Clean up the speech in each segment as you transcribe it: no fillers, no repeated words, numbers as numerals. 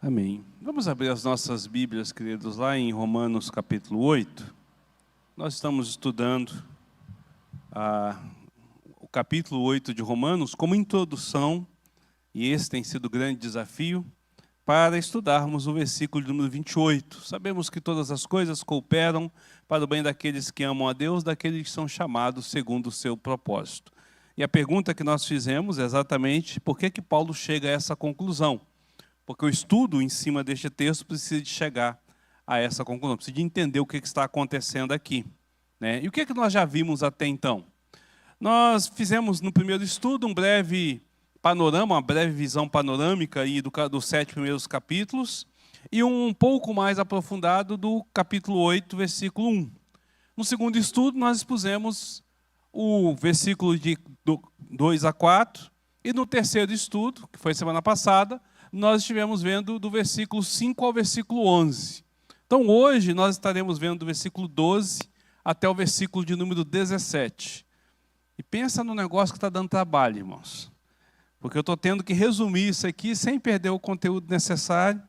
Amém. Vamos abrir as nossas Bíblias, queridos, lá em Romanos capítulo 8. Nós estamos estudando o capítulo 8 de Romanos como introdução, e esse tem sido o grande desafio, para estudarmos o versículo de número 28. Sabemos que todas as coisas cooperam para o bem daqueles que amam a Deus, daqueles que são chamados segundo o seu propósito. E a pergunta que nós fizemos é exatamente por que Paulo chega a essa conclusão. Porque o estudo em cima deste texto precisa de chegar a essa conclusão, precisa de entender o que está acontecendo aqui, né? E o que nós já vimos até então? Nós fizemos no primeiro estudo um breve panorama, uma breve visão panorâmica aí dos 7 primeiros capítulos, e um pouco mais aprofundado do capítulo 8, versículo 1. No segundo estudo, nós expusemos o versículo de 2 a 4, e no terceiro estudo, que foi semana passada, nós estivemos vendo do versículo 5 ao versículo 11. Então, hoje, nós estaremos vendo do versículo 12 até o versículo de número 17. E pensa no negócio que está dando trabalho, irmãos. Porque eu estou tendo que resumir isso aqui sem perder o conteúdo necessário.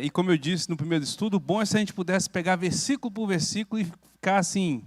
E como eu disse no primeiro estudo, o bom é se a gente pudesse pegar versículo por versículo e ficar assim,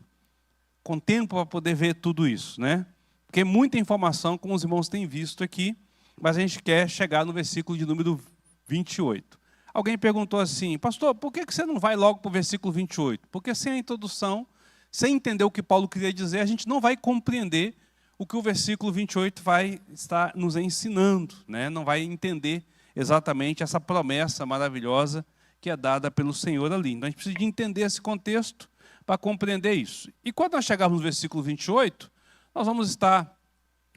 com tempo para poder ver tudo isso, né? Porque muita informação, como os irmãos têm visto aqui, mas a gente quer chegar no versículo de número 28. Alguém perguntou assim, pastor, por que você não vai logo para o versículo 28? Porque sem a introdução, sem entender o que Paulo queria dizer, a gente não vai compreender o que o versículo 28 vai estar nos ensinando, né? Não vai entender exatamente essa promessa maravilhosa que é dada pelo Senhor ali. Então a gente precisa de entender esse contexto para compreender isso. E quando nós chegarmos no versículo 28, nós vamos estar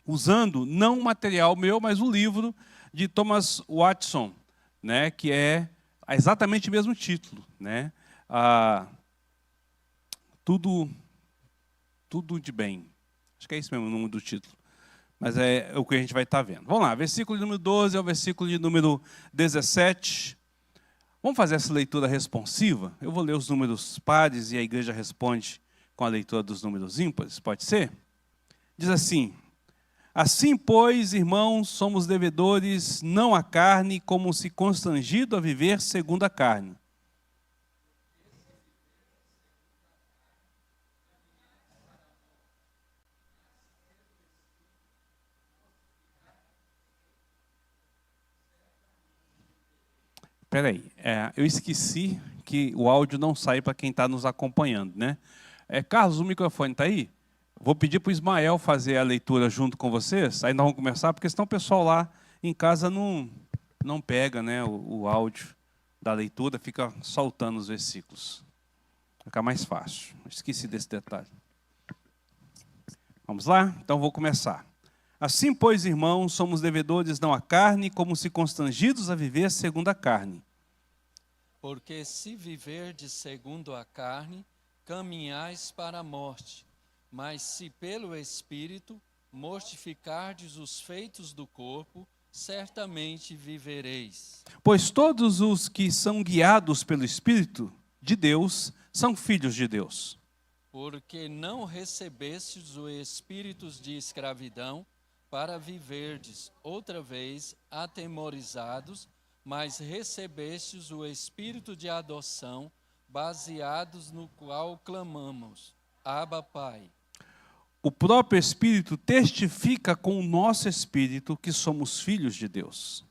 usando não o material meu, mas o livro de Thomas Watson, né, que é exatamente o mesmo título, né? Tudo de bem. Acho que é isso mesmo o nome do título. Mas é o que a gente vai estar vendo. Vamos lá, versículo de número 12 ao versículo de número 17. Vamos fazer essa leitura responsiva? Eu vou ler os números pares e a igreja responde com a leitura dos números ímpares, pode ser? Diz assim: assim, pois, irmãos, somos devedores não à carne, como se constrangido a viver segundo a carne. Espera aí, eu esqueci que o áudio não sai para quem está nos acompanhando, né? Carlos, o microfone está aí? Vou pedir para o Ismael fazer a leitura junto com vocês, aí nós vamos começar, porque senão o pessoal lá em casa não pega, né, o áudio da leitura, fica soltando os versículos. Vai ficar mais fácil. Esqueci desse detalhe. Vamos lá? Então vou começar. Assim, pois, irmãos, somos devedores não à carne, como se constrangidos a viver segundo a carne. Porque se viverdes segundo a carne, caminhais para a morte. Mas se pelo Espírito mortificardes os feitos do corpo, certamente vivereis. Pois todos os que são guiados pelo Espírito de Deus são filhos de Deus. Porque não recebestes o espírito de escravidão para viverdes outra vez atemorizados, mas recebestes o espírito de adoção, baseados no qual clamamos: Abba, Pai. O próprio Espírito testifica com o nosso Espírito que somos filhos de Deus.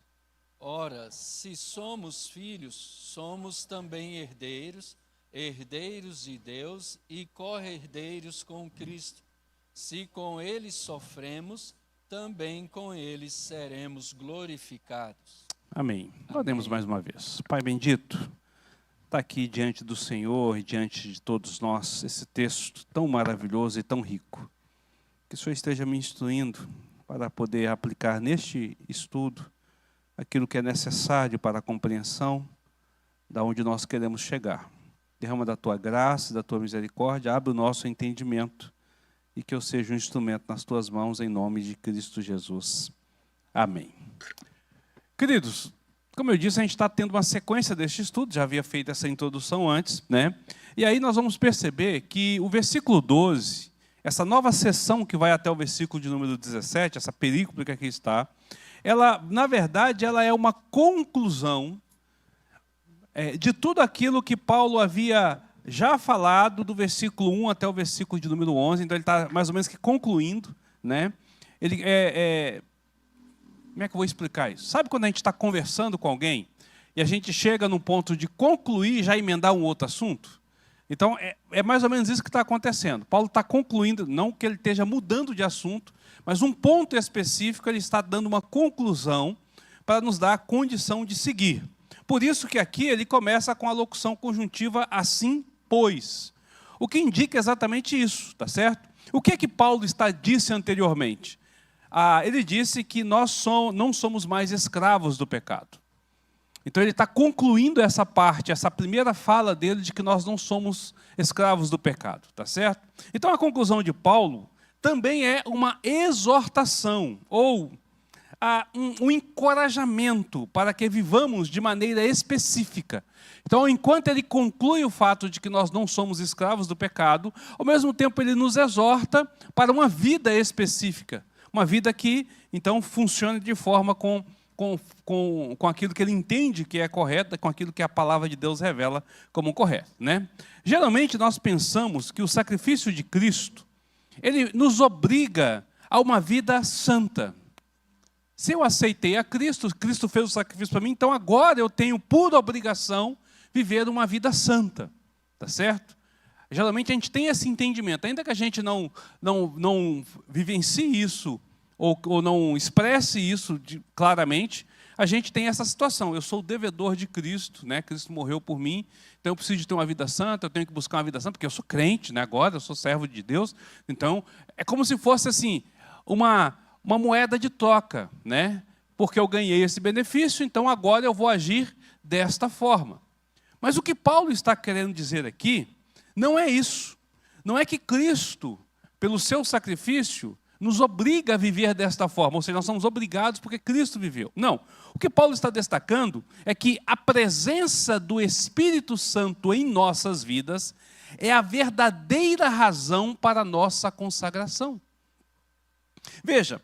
Ora, se somos filhos, somos também herdeiros, herdeiros de Deus e co-herdeiros com Cristo. Se com Ele sofremos, também com Ele seremos glorificados. Amém. Oremos mais uma vez. Pai bendito, está aqui diante do Senhor e diante de todos nós esse texto tão maravilhoso e tão rico. Que o Senhor esteja me instruindo para poder aplicar neste estudo aquilo que é necessário para a compreensão da onde nós queremos chegar. Derrama da Tua graça, da Tua misericórdia, abre o nosso entendimento e que eu seja um instrumento nas Tuas mãos em nome de Cristo Jesus. Amém. Queridos, como eu disse, a gente está tendo uma sequência deste estudo, já havia feito essa introdução antes, né? E aí nós vamos perceber que o versículo 12, essa nova seção que vai até o versículo de número 17, essa perícope que aqui está, ela, na verdade, ela é uma conclusão de tudo aquilo que Paulo havia já falado do versículo 1 até o versículo de número 11, então ele está mais ou menos que concluindo, né? Como é que eu vou explicar isso? Sabe quando a gente está conversando com alguém e a gente chega num ponto de concluir e já emendar um outro assunto? Então, é mais ou menos isso que está acontecendo. Paulo está concluindo, não que ele esteja mudando de assunto, mas um ponto específico ele está dando uma conclusão para nos dar a condição de seguir. Por isso que aqui ele começa com a locução conjuntiva assim, pois. O que indica exatamente isso, tá certo? O que é que Paulo disse anteriormente? Ele disse que nós não somos mais escravos do pecado. Então ele está concluindo essa parte, essa primeira fala dele de que nós não somos escravos do pecado, tá certo? Então a conclusão de Paulo também é uma exortação, ou um encorajamento para que vivamos de maneira específica. Então, enquanto ele conclui o fato de que nós não somos escravos do pecado, ao mesmo tempo ele nos exorta para uma vida específica, uma vida que, então, funcione de forma com aquilo que ele entende que é correto, com aquilo que a palavra de Deus revela como correto, né? Geralmente nós pensamos que o sacrifício de Cristo, ele nos obriga a uma vida santa. Se eu aceitei a Cristo, Cristo fez o sacrifício para mim, então agora eu tenho por obrigação viver uma vida santa, tá certo? Geralmente a gente tem esse entendimento, ainda que a gente não vivencie isso, ou não expresse isso claramente, a gente tem essa situação. Eu sou devedor de Cristo, né? Cristo morreu por mim, então eu preciso de ter uma vida santa, eu tenho que buscar uma vida santa, porque eu sou crente, né? Agora eu sou servo de Deus. Então, é como se fosse assim, uma moeda de troca, né? Porque eu ganhei esse benefício, então agora eu vou agir desta forma. Mas o que Paulo está querendo dizer aqui não é isso. Não é que Cristo, pelo seu sacrifício, nos obriga a viver desta forma, ou seja, nós somos obrigados porque Cristo viveu. Não. O que Paulo está destacando é que a presença do Espírito Santo em nossas vidas é a verdadeira razão para a nossa consagração. Veja,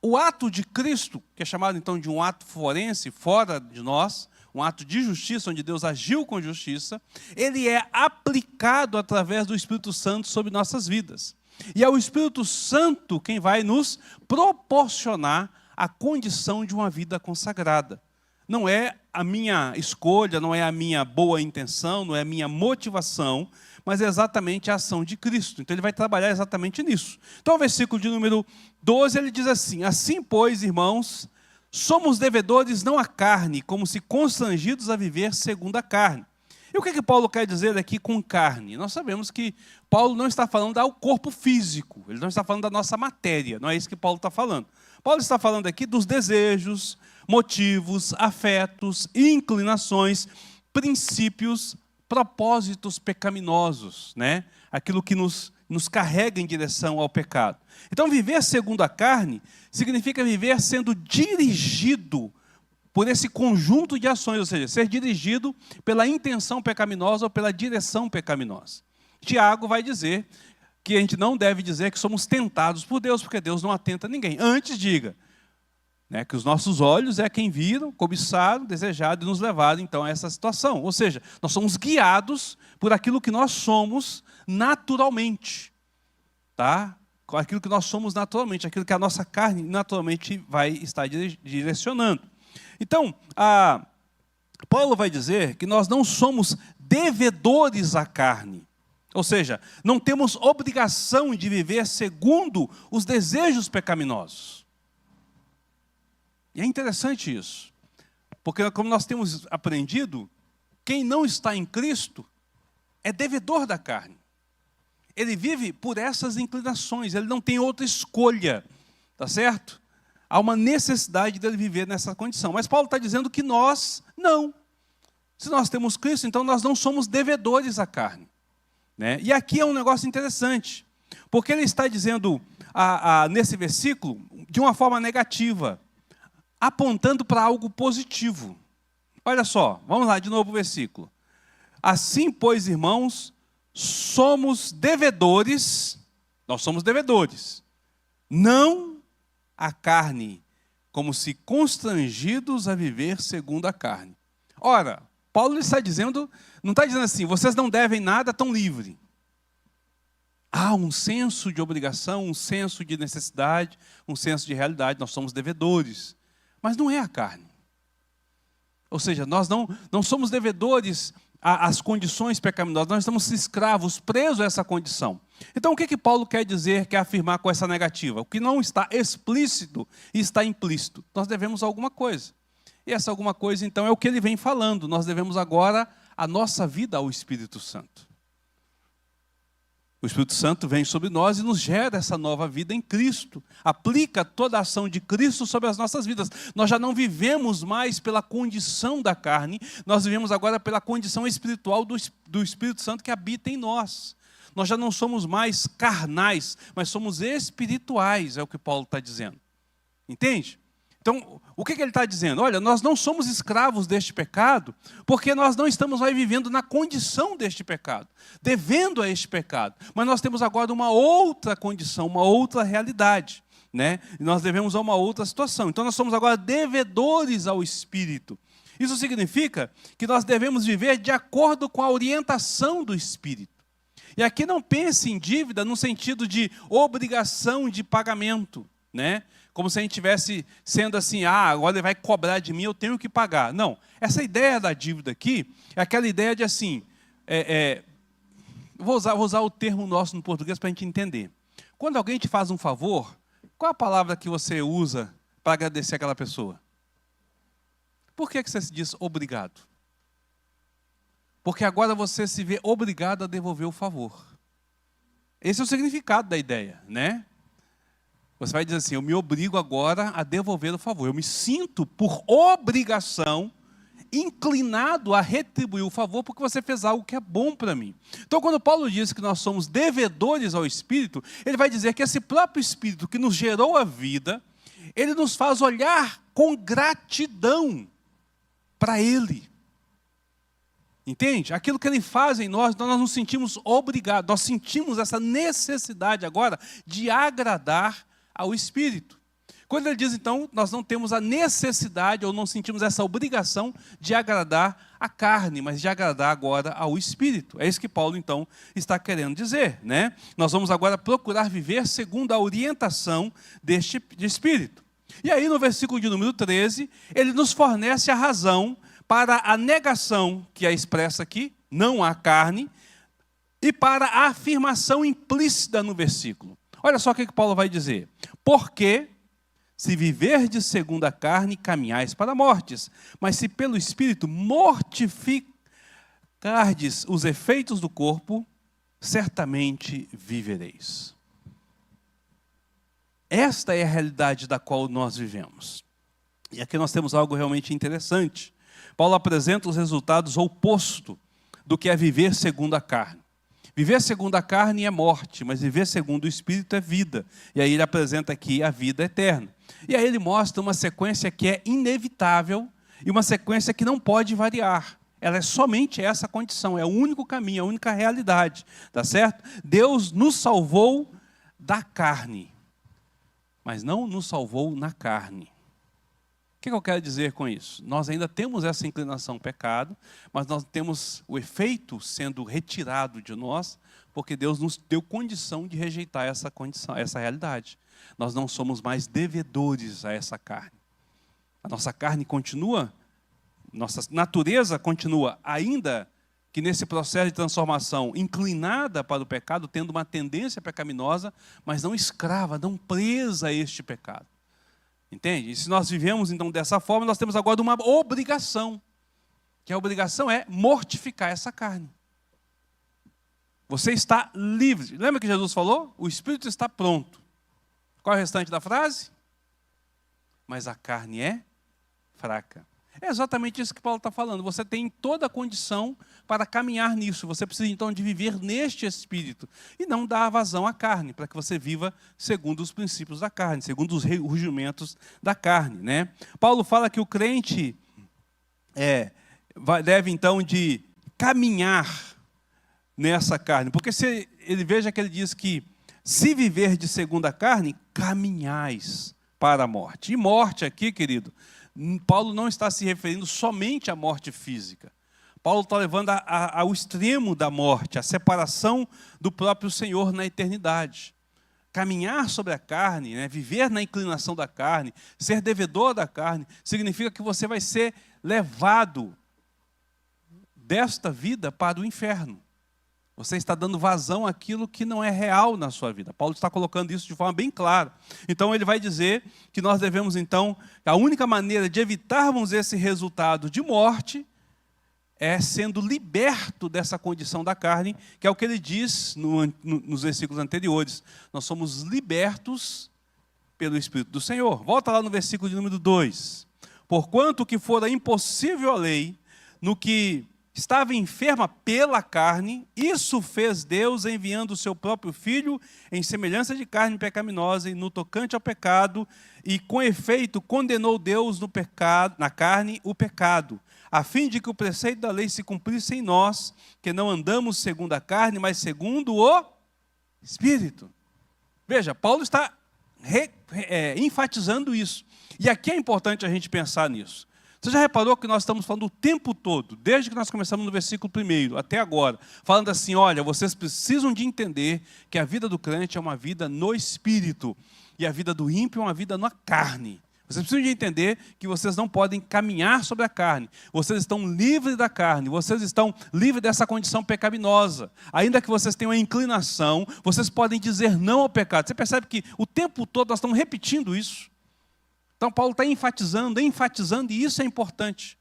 o ato de Cristo, que é chamado então de um ato forense, fora de nós, um ato de justiça, onde Deus agiu com justiça, ele é aplicado através do Espírito Santo sobre nossas vidas. E é o Espírito Santo quem vai nos proporcionar a condição de uma vida consagrada. Não é a minha escolha, não é a minha boa intenção, não é a minha motivação, mas é exatamente a ação de Cristo. Então ele vai trabalhar exatamente nisso. Então o versículo de número 12, ele diz assim: assim, pois, irmãos, somos devedores não à carne, como se constrangidos a viver segundo a carne. E o que Paulo quer dizer aqui com carne? Nós sabemos que Paulo não está falando ao corpo físico, ele não está falando da nossa matéria, não é isso que Paulo está falando. Paulo está falando aqui dos desejos, motivos, afetos, inclinações, princípios, propósitos pecaminosos, né? Aquilo que nos carrega em direção ao pecado. Então, viver segundo a carne significa viver sendo dirigido por esse conjunto de ações, ou seja, ser dirigido pela intenção pecaminosa ou pela direção pecaminosa. Tiago vai dizer que a gente não deve dizer que somos tentados por Deus, porque Deus não atenta a ninguém. Antes diga, né, que os nossos olhos é quem viram, cobiçaram, desejaram e nos levaram então a essa situação. Ou seja, nós somos guiados por aquilo que nós somos naturalmente, tá? Com aquilo que nós somos naturalmente, aquilo que a nossa carne naturalmente vai estar direcionando. Então, Paulo vai dizer que nós não somos devedores à carne. Ou seja, não temos obrigação de viver segundo os desejos pecaminosos. E é interessante isso. Porque como nós temos aprendido, quem não está em Cristo é devedor da carne. Ele vive por essas inclinações, ele não tem outra escolha, tá certo? Há uma necessidade dele viver nessa condição. Mas Paulo está dizendo que nós não. Se nós temos Cristo, então nós não somos devedores à carne. Né? E aqui é um negócio interessante, porque ele está dizendo nesse versículo de uma forma negativa, apontando para algo positivo. Olha só, vamos lá de novo o versículo. Assim, pois, irmãos, somos devedores Nós somos devedores. Não a carne, como se constrangidos a viver segundo a carne. Ora, Paulo está dizendo, não está dizendo assim, vocês não devem nada, estão livres. Há um senso de obrigação, um senso de necessidade, um senso de realidade, nós somos devedores. Mas não é a carne. Ou seja, nós não somos devedores às condições pecaminosas, nós estamos escravos, presos a essa condição. Então o que Paulo quer dizer, quer afirmar com essa negativa? O que não está explícito e está implícito. Nós devemos alguma coisa. E essa alguma coisa, então, é o que ele vem falando. Nós devemos agora a nossa vida ao Espírito Santo. O Espírito Santo vem sobre nós e nos gera essa nova vida em Cristo. Aplica toda a ação de Cristo sobre as nossas vidas. Nós já não vivemos mais pela condição da carne, nós vivemos agora pela condição espiritual do Espírito Santo que habita em nós. Nós já não somos mais carnais, mas somos espirituais, é o que Paulo está dizendo. Entende? Então, o que ele está dizendo? Olha, nós não somos escravos deste pecado, porque nós não estamos mais vivendo na condição deste pecado, devendo a este pecado. Mas nós temos agora uma outra condição, uma outra realidade, né? E nós devemos a uma outra situação. Então, nós somos agora devedores ao Espírito. Isso significa que nós devemos viver de acordo com a orientação do Espírito. E aqui não pense em dívida no sentido de obrigação de pagamento, né? Como se a gente estivesse sendo assim, agora ele vai cobrar de mim, eu tenho que pagar. Não, essa ideia da dívida aqui é aquela ideia de assim, vou usar o termo nosso no português para a gente entender. Quando alguém te faz um favor, qual a palavra que você usa para agradecer aquela pessoa? Por que você se diz obrigado? Porque agora você se vê obrigado a devolver o favor. Esse é o significado da ideia, né? Você vai dizer assim, eu me obrigo agora a devolver o favor. Eu me sinto, por obrigação, inclinado a retribuir o favor, porque você fez algo que é bom para mim. Então, quando Paulo diz que nós somos devedores ao Espírito, ele vai dizer que esse próprio Espírito que nos gerou a vida, ele nos faz olhar com gratidão para Ele. Entende? Aquilo que Ele faz em nós, nós nos sentimos obrigados, nós sentimos essa necessidade agora de agradar ao Espírito. Quando ele diz, então, nós não temos a necessidade ou não sentimos essa obrigação de agradar a carne, mas de agradar agora ao Espírito. É isso que Paulo, então, está querendo dizer, né? Nós vamos agora procurar viver segundo a orientação deste Espírito. E aí, no versículo de número 13, ele nos fornece a razão para a negação, que é expressa aqui, não há carne, e para a afirmação implícita no versículo. Olha só o que Paulo vai dizer. Porque, se viverdes segundo a carne, caminhais para mortes, mas se pelo Espírito mortificardes os efeitos do corpo, certamente vivereis. Esta é a realidade da qual nós vivemos. E aqui nós temos algo realmente interessante. Paulo apresenta os resultados opostos do que é viver segundo a carne. Viver segundo a carne é morte, mas viver segundo o Espírito é vida. E aí ele apresenta aqui a vida eterna. E aí ele mostra uma sequência que é inevitável e uma sequência que não pode variar. Ela é somente essa condição, é o único caminho, a única realidade. Tá certo? Deus nos salvou da carne, mas não nos salvou na carne. O que eu quero dizer com isso? Nós ainda temos essa inclinação ao pecado, mas nós temos o efeito sendo retirado de nós, porque Deus nos deu condição de rejeitar essa condição, essa realidade. Nós não somos mais devedores a essa carne. A nossa carne continua, nossa natureza continua, ainda que nesse processo de transformação, inclinada para o pecado, tendo uma tendência pecaminosa, mas não escrava, não presa a este pecado. Entende? E se nós vivemos então dessa forma, nós temos agora uma obrigação, que a obrigação é mortificar essa carne. Você está livre. Lembra que Jesus falou? O Espírito está pronto. Qual é o restante da frase? Mas a carne é fraca. É exatamente isso que Paulo está falando. Você tem toda a condição para caminhar nisso. Você precisa então de viver neste Espírito e não dar vazão à carne, para que você viva segundo os princípios da carne, segundo os rugimentos da carne, né? Paulo fala que o crente deve então de caminhar nessa carne, porque se ele veja que ele diz que se viver de segundo a carne, caminhais para a morte. E morte aqui, querido, Paulo não está se referindo somente à morte física. Paulo está levando ao extremo da morte, a separação do próprio Senhor na eternidade. Caminhar sobre a carne, né, viver na inclinação da carne, ser devedor da carne, significa que você vai ser levado desta vida para o inferno. Você está dando vazão àquilo que não é real na sua vida. Paulo está colocando isso de forma bem clara. Então ele vai dizer que nós devemos então, a única maneira de evitarmos esse resultado de morte é sendo liberto dessa condição da carne, que é o que ele diz nos versículos anteriores. Nós somos libertos pelo Espírito do Senhor. Volta lá no versículo de número 2. Porquanto que fora impossível a lei, no que estava enferma pela carne, isso fez Deus enviando o seu próprio Filho em semelhança de carne pecaminosa e no tocante ao pecado, e com efeito condenou Deus no pecado, na carne o pecado, a fim de que o preceito da lei se cumprisse em nós, que não andamos segundo a carne, mas segundo o Espírito. Veja, Paulo está enfatizando isso. E aqui é importante a gente pensar nisso. Você já reparou que nós estamos falando o tempo todo, desde que nós começamos no versículo 1 até agora, falando assim, olha, vocês precisam de entender que a vida do crente é uma vida no Espírito, e a vida do ímpio é uma vida na carne. Vocês precisam de entender que vocês não podem caminhar sobre a carne. Vocês estão livres da carne, vocês estão livres dessa condição pecaminosa. Ainda que vocês tenham a inclinação, vocês podem dizer não ao pecado. Você percebe que o tempo todo nós estamos repetindo isso. Então Paulo está enfatizando, e isso é importante.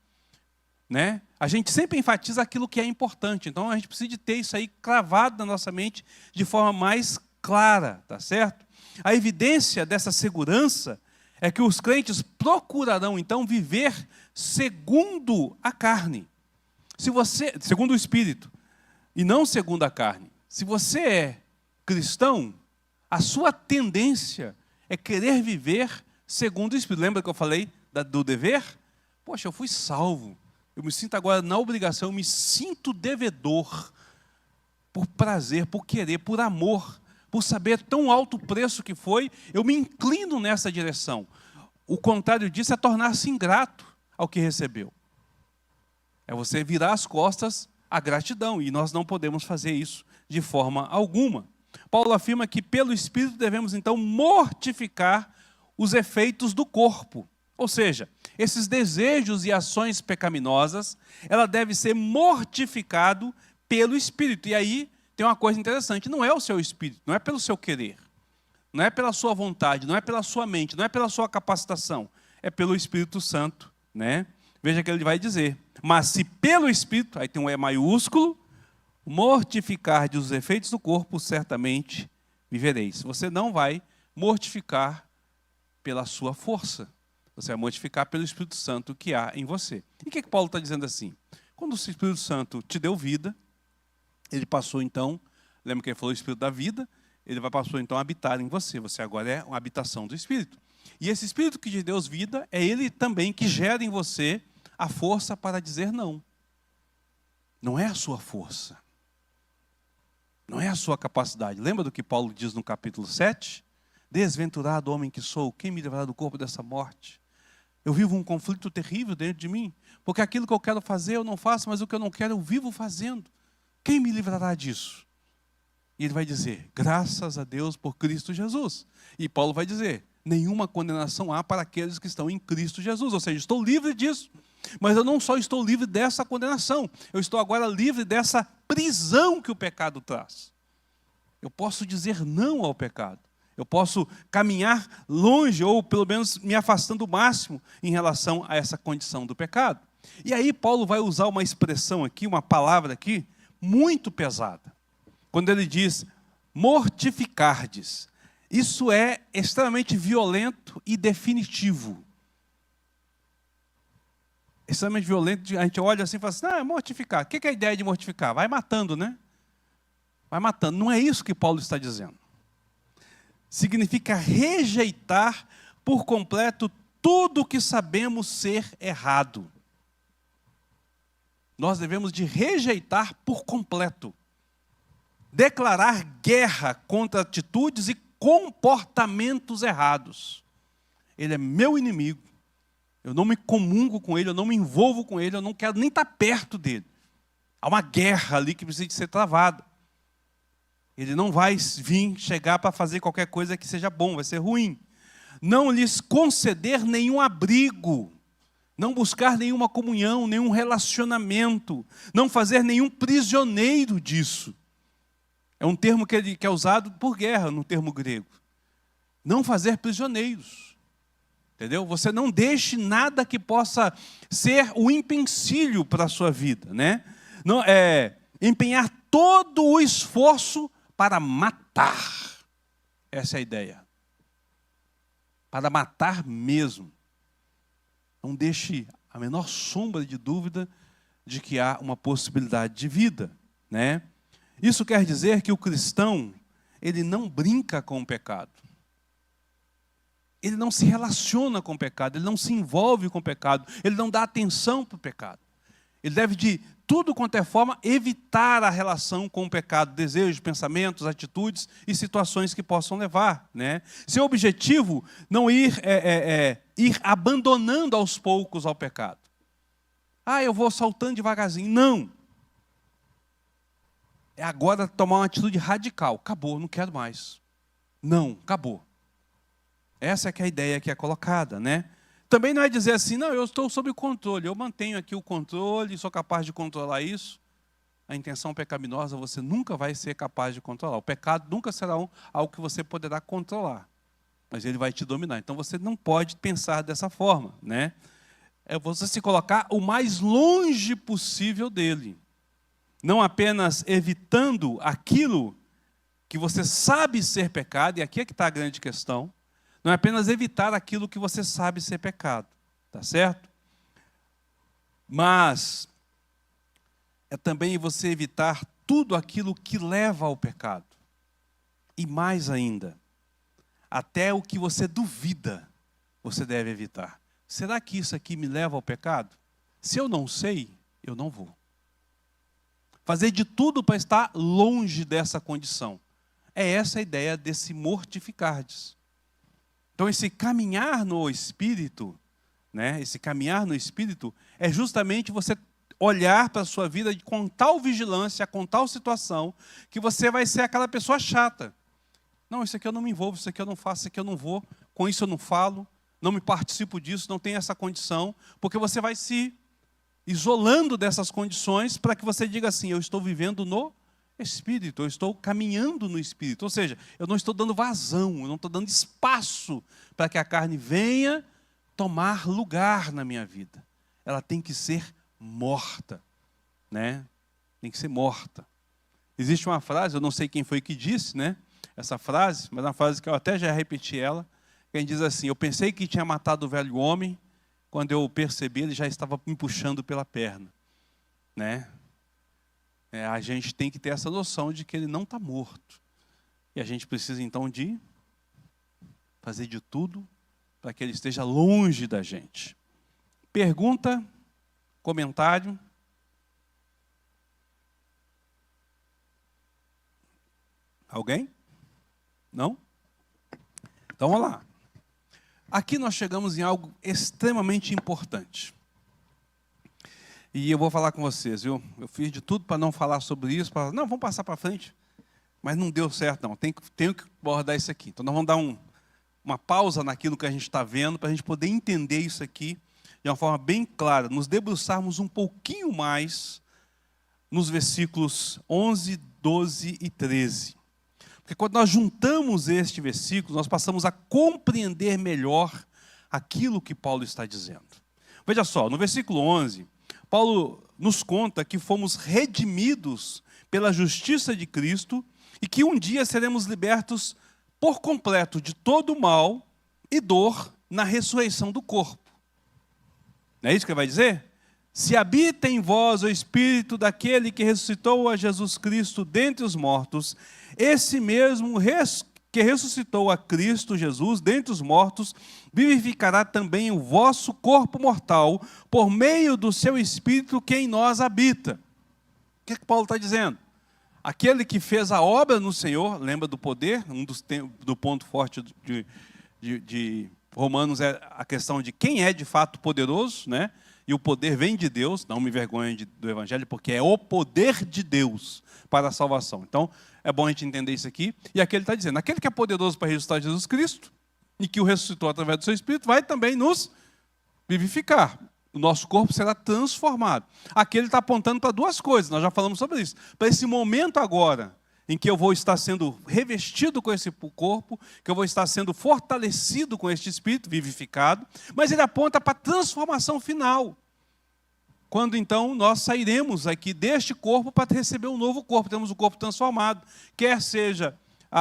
Né? A gente sempre enfatiza aquilo que é importante. Então a gente precisa de ter isso aí cravado na nossa mente de forma mais clara, tá certo? A evidência dessa segurança é que os crentes procurarão, então, viver segundo a carne. Segundo o Espírito, e não segundo a carne. Se você é cristão, a sua tendência é querer viver segundo o Espírito. Lembra que eu falei do dever? Poxa, eu fui salvo. Eu me sinto agora na obrigação, eu me sinto devedor. Por prazer, por querer, por amor. Por saber tão alto o preço que foi, eu me inclino nessa direção. O contrário disso é tornar-se ingrato ao que recebeu. É você virar as costas à gratidão, e nós não podemos fazer isso de forma alguma. Paulo afirma que pelo Espírito devemos então mortificar os efeitos do corpo. Ou seja, esses desejos e ações pecaminosas, ela deve ser mortificado pelo Espírito. E aí tem uma coisa interessante, não é o seu espírito, não é pelo seu querer, não é pela sua vontade, não é pela sua mente, não é pela sua capacitação, é pelo Espírito Santo, né? Veja que ele vai dizer, mas se pelo Espírito, aí tem um E maiúsculo, mortificar os efeitos do corpo, certamente vivereis. Você não vai mortificar pela sua força, você vai mortificar pelo Espírito Santo que há em você. E o que Paulo está dizendo assim? Quando o Espírito Santo te deu vida, ele passou então, lembra que ele falou o Espírito da vida, ele passou então a habitar em você. Você agora é uma habitação do Espírito. E esse Espírito que te deu vida, é ele também que gera em você a força para dizer não. Não é a sua força. Não é a sua capacidade. Lembra do que Paulo diz no capítulo 7? Desventurado homem que sou, quem me livrará do corpo dessa morte? Eu vivo um conflito terrível dentro de mim, porque aquilo que eu quero fazer eu não faço, mas o que eu não quero eu vivo fazendo. Quem me livrará disso? E ele vai dizer, graças a Deus por Cristo Jesus. E Paulo vai dizer, nenhuma condenação há para aqueles que estão em Cristo Jesus. Ou seja, estou livre disso. Mas eu não só estou livre dessa condenação, eu estou agora livre dessa prisão que o pecado traz. Eu posso dizer não ao pecado. Eu posso caminhar longe, ou pelo menos me afastando o máximo em relação a essa condição do pecado. E aí Paulo vai usar uma expressão aqui, uma palavra aqui, muito pesada. Quando ele diz mortificardes. Isso é extremamente violento e definitivo. Extremamente violento, a gente olha assim e fala assim, é mortificar. O que é a ideia de mortificar? Vai matando, né? Vai matando. Não é isso que Paulo está dizendo. Significa rejeitar por completo tudo que sabemos ser errado. Nós devemos de rejeitar por completo. declarar guerra contra atitudes e comportamentos errados. Ele é meu inimigo. Eu não me comungo com ele, eu não me envolvo com ele, eu não quero nem estar perto dele. Há uma guerra ali que precisa de ser travada. Ele não vai vir chegar para fazer qualquer coisa que seja bom, vai ser ruim. Não lhes conceder nenhum abrigo, não buscar nenhuma comunhão, nenhum relacionamento, não fazer nenhum prisioneiro disso. É um termo que é usado por guerra no termo grego. Não fazer prisioneiros. Entendeu? Você não deixe nada que possa ser um empecilho para a sua vida, né? Não, empenhar todo o esforço para matar. Essa é a ideia. Para matar mesmo. Não deixe a menor sombra de dúvida de que há uma possibilidade de vida, né? Isso quer dizer que o cristão, ele não brinca com o pecado. Ele não se relaciona com o pecado, ele não se envolve com o pecado, ele não dá atenção para o pecado. Ele deve, de tudo quanto é forma, evitar a relação com o pecado, desejos, pensamentos, atitudes e situações que possam levar, né? Seu objetivo não ir abandonando aos poucos ao pecado. Eu vou saltando devagarzinho. Não. É agora tomar uma atitude radical. Acabou, não quero mais. Não, acabou. Essa é que é a ideia que é colocada, né? Também não é dizer assim, não, eu estou sob controle, eu mantenho aqui o controle, sou capaz de controlar isso. A intenção pecaminosa você nunca vai ser capaz de controlar. O pecado nunca será algo que você poderá controlar, mas ele vai te dominar. Então você não pode pensar dessa forma, né? É você se colocar o mais longe possível dele. Não apenas evitando aquilo que você sabe ser pecado, e aqui é que está a grande questão. Não é apenas evitar aquilo que você sabe ser pecado, tá certo? Mas é também você evitar tudo aquilo que leva ao pecado. E mais ainda, até o que você duvida, você deve evitar. Será que isso aqui me leva ao pecado? Se eu não sei, eu não vou. Fazer de tudo para estar longe dessa condição. É essa a ideia desse mortificardes. Então, esse caminhar no Espírito, né? Esse caminhar no Espírito é justamente você olhar para a sua vida com tal vigilância, com tal situação, que você vai ser aquela pessoa chata. Não, isso aqui eu não me envolvo, isso aqui eu não faço, isso aqui eu não vou, com isso eu não falo, não me participo disso, não tenho essa condição, porque você vai se isolando dessas condições para que você diga assim, eu estou vivendo no Espírito, eu estou caminhando no Espírito. Ou seja, eu não estou dando vazão, eu não estou dando espaço para que a carne venha tomar lugar na minha vida. Ela tem que ser morta, né? Tem que ser morta. Existe uma frase, eu não sei quem foi que disse, né? Essa frase, mas é uma frase que eu até já repeti ela, quem diz assim, eu pensei que tinha matado o velho homem, quando eu percebi, ele já estava me puxando pela perna, né? A gente tem que ter essa noção de que ele não está morto. E a gente precisa, então, de fazer de tudo para que ele esteja longe da gente. Pergunta, comentário. Alguém? Não? Então, vamos lá. Aqui nós chegamos em algo extremamente importante. E eu vou falar com vocês, viu? Eu fiz de tudo para não falar sobre isso. Não, vamos passar para frente. Mas não deu certo, não. Tenho que abordar isso aqui. Então, nós vamos dar uma pausa naquilo que a gente está vendo, para a gente poder entender isso aqui de uma forma bem clara. Nos debruçarmos um pouquinho mais nos versículos 11, 12 e 13. Porque quando nós juntamos este versículo, nós passamos a compreender melhor aquilo que Paulo está dizendo. Veja só, no versículo 11... Paulo nos conta que fomos redimidos pela justiça de Cristo e que um dia seremos libertos por completo de todo o mal e dor na ressurreição do corpo. Não é isso que ele vai dizer? Se habita em vós o Espírito daquele que ressuscitou a Jesus Cristo dentre os mortos, esse mesmo que ressuscitou a Cristo Jesus dentre os mortos, vivificará também o vosso corpo mortal, por meio do seu Espírito que em nós habita. O que Paulo está dizendo? aquele que fez a obra no Senhor, lembra do poder? Do ponto forte de Romanos é a questão de quem é de fato poderoso, né? E o poder vem de Deus, não me envergonhe do Evangelho, porque é o poder de Deus para a salvação. Então, é bom a gente entender isso aqui. E aqui ele está dizendo, aquele que é poderoso para ressuscitar Jesus Cristo, e que o ressuscitou através do seu Espírito, vai também nos vivificar. O nosso corpo será transformado. Aqui ele está apontando para duas coisas, nós já falamos sobre isso. Para esse momento agora, em que eu vou estar sendo revestido com esse corpo, que eu vou estar sendo fortalecido com este Espírito, vivificado, mas ele aponta para a transformação final. Quando então nós sairemos aqui deste corpo para receber um novo corpo, temos o corpo transformado, quer seja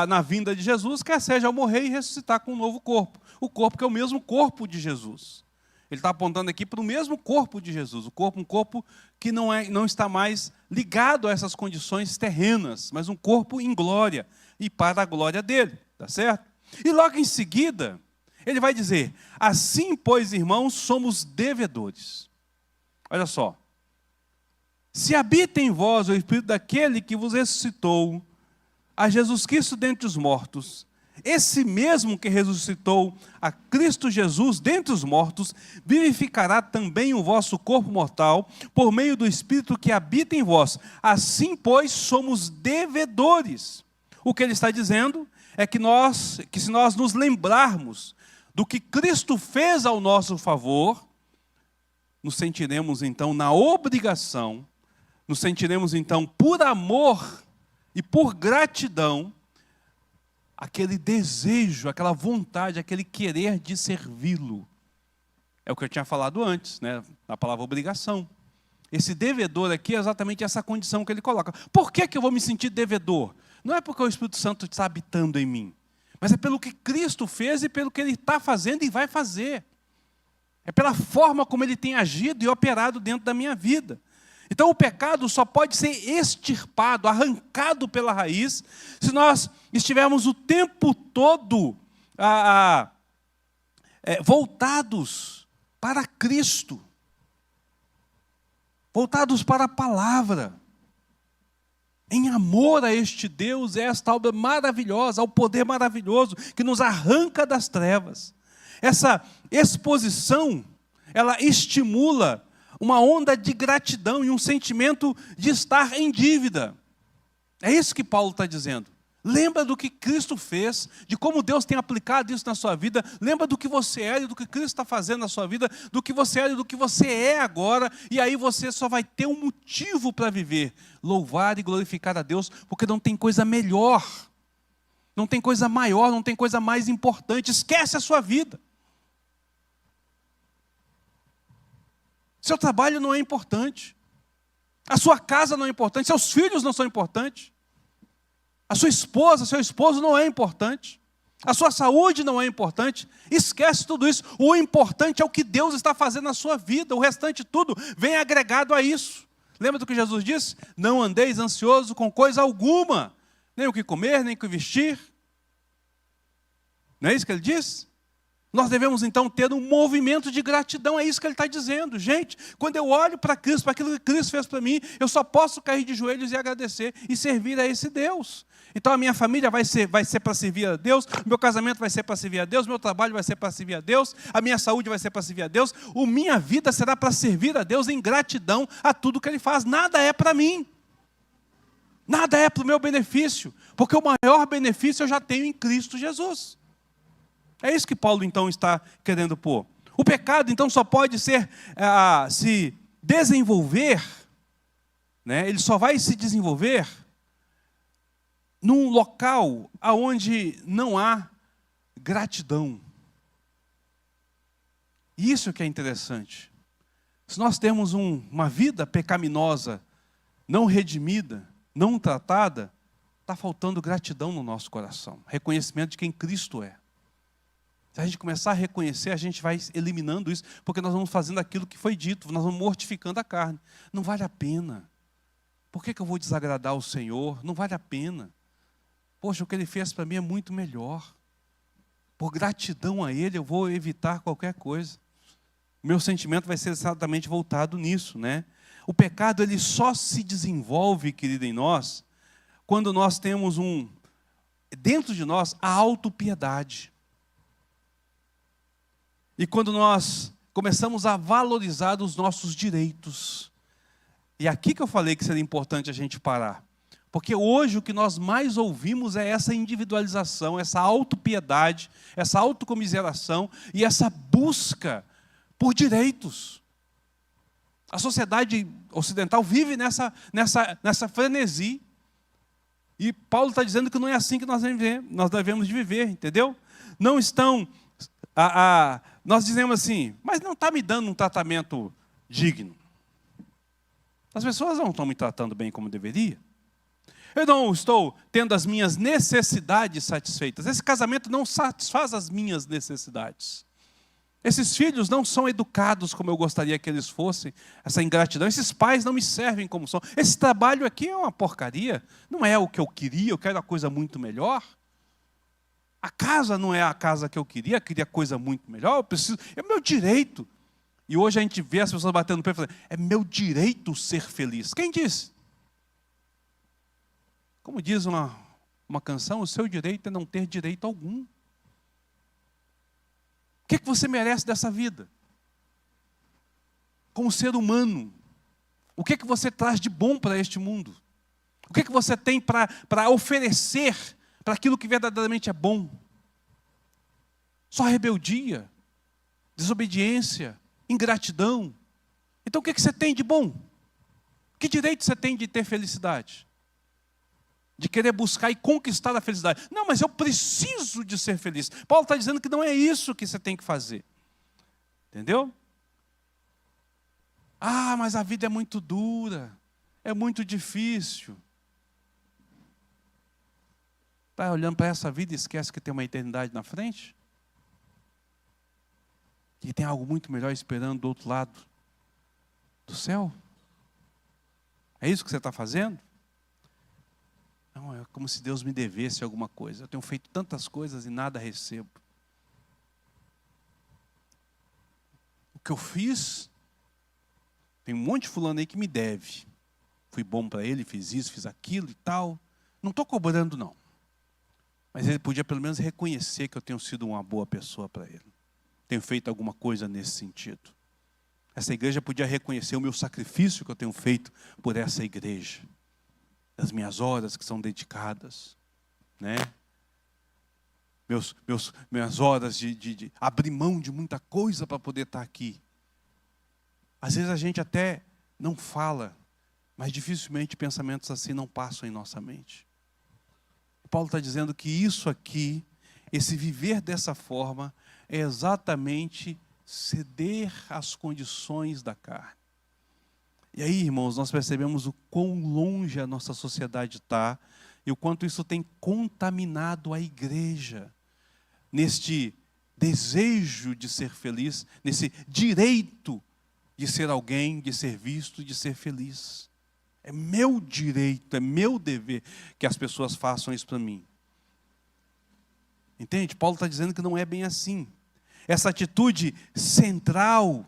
na vinda de Jesus, quer seja ao morrer e ressuscitar com um novo corpo. O corpo que é o mesmo corpo de Jesus. Ele está apontando aqui para o mesmo corpo de Jesus, um corpo que não está mais ligado a essas condições terrenas, mas um corpo em glória e para a glória dele, tá certo? E logo em seguida, ele vai dizer, assim, pois, irmãos, somos devedores. Olha só, se habita em vós o Espírito daquele que vos ressuscitou, a Jesus Cristo dentre os mortos, esse mesmo que ressuscitou a Cristo Jesus dentre os mortos, vivificará também o vosso corpo mortal, por meio do Espírito que habita em vós. Assim, pois, somos devedores. O que ele está dizendo é que se nós nos lembrarmos do que Cristo fez ao nosso favor, nos sentiremos então na obrigação, nos sentiremos então por amor e por gratidão, aquele desejo, aquela vontade, aquele querer de servi-lo. É o que eu tinha falado antes, né? Na palavra obrigação. Esse devedor aqui é exatamente essa condição que ele coloca. Por que eu vou me sentir devedor? Não é porque o Espírito Santo está habitando em mim, mas é pelo que Cristo fez e pelo que Ele está fazendo e vai fazer. É pela forma como Ele tem agido e operado dentro da minha vida. Então o pecado só pode ser extirpado, arrancado pela raiz, se nós estivermos o tempo todo voltados para Cristo, voltados para a palavra, em amor a este Deus, esta obra maravilhosa, ao poder maravilhoso que nos arranca das trevas. Essa exposição, ela estimula uma onda de gratidão e um sentimento de estar em dívida. É isso que Paulo está dizendo. Lembra do que Cristo fez, de como Deus tem aplicado isso na sua vida. Lembra do que você era e do que Cristo está fazendo na sua vida, do que você era e do que você é agora. E aí você só vai ter um motivo para viver. Louvar e glorificar a Deus, porque não tem coisa melhor. Não tem coisa maior, não tem coisa mais importante. Esquece a sua vida. Seu trabalho não é importante. A sua casa não é importante. Seus filhos não são importantes. A sua esposa, seu esposo não é importante. A sua saúde não é importante. Esquece tudo isso. O importante é o que Deus está fazendo na sua vida. O restante tudo vem agregado a isso. Lembra do que Jesus disse? Não andeis ansioso com coisa alguma. Nem o que comer, nem o que vestir. Não é isso que ele diz? Nós devemos então ter um movimento de gratidão, é isso que ele está dizendo. Gente, quando eu olho para Cristo, para aquilo que Cristo fez para mim, eu só posso cair de joelhos e agradecer e servir a esse Deus. Então a minha família vai ser para servir a Deus, meu casamento vai ser para servir a Deus, meu trabalho vai ser para servir a Deus, a minha saúde vai ser para servir a Deus, minha vida será para servir a Deus em gratidão a tudo que Ele faz. Nada é para mim, nada é para o meu benefício, porque o maior benefício eu já tenho em Cristo Jesus. É isso que Paulo, então, está querendo pôr. O pecado, então, só pode se desenvolver, né? Ele só vai se desenvolver num local onde não há gratidão. Isso que é interessante. Se nós temos uma vida pecaminosa, não redimida, não tratada, está faltando gratidão no nosso coração. Reconhecimento de quem Cristo é. Se a gente começar a reconhecer, a gente vai eliminando isso, porque nós vamos fazendo aquilo que foi dito, nós vamos mortificando a carne. Não vale a pena. Por que eu vou desagradar o Senhor? Não vale a pena. Poxa, o que Ele fez para mim é muito melhor. Por gratidão a Ele, eu vou evitar qualquer coisa. O meu sentimento vai ser exatamente voltado nisso, né? O pecado, ele só se desenvolve, querido, em nós, quando nós temos dentro de nós a autopiedade. E quando nós começamos a valorizar os nossos direitos. E aqui que eu falei que seria importante a gente parar. Porque hoje o que nós mais ouvimos é essa individualização, essa autopiedade, essa autocomiseração e essa busca por direitos. A sociedade ocidental vive nessa frenesi. E Paulo está dizendo que não é assim que nós devemos de viver, entendeu? Não estão... nós dizemos assim, mas não está me dando um tratamento digno. As pessoas não estão me tratando bem como deveria. Eu não estou tendo as minhas necessidades satisfeitas. Esse casamento não satisfaz as minhas necessidades. Esses filhos não são educados como eu gostaria que eles fossem. Essa ingratidão. Esses pais não me servem como são. Esse trabalho aqui é uma porcaria. Não é o que eu queria, eu quero uma coisa muito melhor. A casa não é a casa que eu queria coisa muito melhor. Eu preciso, é meu direito. E hoje a gente vê as pessoas batendo no pé e falando, é meu direito ser feliz. Quem disse? Como diz uma canção, o seu direito é não ter direito algum. O que você merece dessa vida? Como ser humano, o que você traz de bom para este mundo? O que você tem para oferecer para aquilo que verdadeiramente é bom? Só rebeldia, desobediência, ingratidão. Então o que você tem de bom? Que direito você tem de ter felicidade? De querer buscar e conquistar a felicidade. Não, mas eu preciso de ser feliz. Paulo está dizendo que não é isso que você tem que fazer. Entendeu? Ah, mas a vida é muito dura. É muito difícil. Está olhando para essa vida e esquece que tem uma eternidade na frente? Que tem algo muito melhor esperando do outro lado do céu? É isso que você está fazendo? Não, é como se Deus me devesse alguma coisa. Eu tenho feito tantas coisas e nada recebo. O que eu fiz, tem um monte de fulano aí que me deve. Fui bom para ele, fiz isso, fiz aquilo e tal. Não estou cobrando, não. Mas ele podia pelo menos reconhecer que eu tenho sido uma boa pessoa para ele. Tenho feito alguma coisa nesse sentido. Essa igreja podia reconhecer o meu sacrifício que eu tenho feito por essa igreja. As minhas horas que são dedicadas, né? Minhas horas de abrir mão de muita coisa para poder estar aqui. Às vezes a gente até não fala, mas dificilmente pensamentos assim não passam em nossa mente. Paulo está dizendo que isso aqui, esse viver dessa forma, é exatamente ceder às condições da carne. E aí, irmãos, nós percebemos o quão longe a nossa sociedade está e o quanto isso tem contaminado a igreja neste desejo de ser feliz, nesse direito de ser alguém, de ser visto, de ser feliz. É meu direito, é meu dever que as pessoas façam isso para mim. Entende? Paulo está dizendo que não é bem assim. Essa atitude central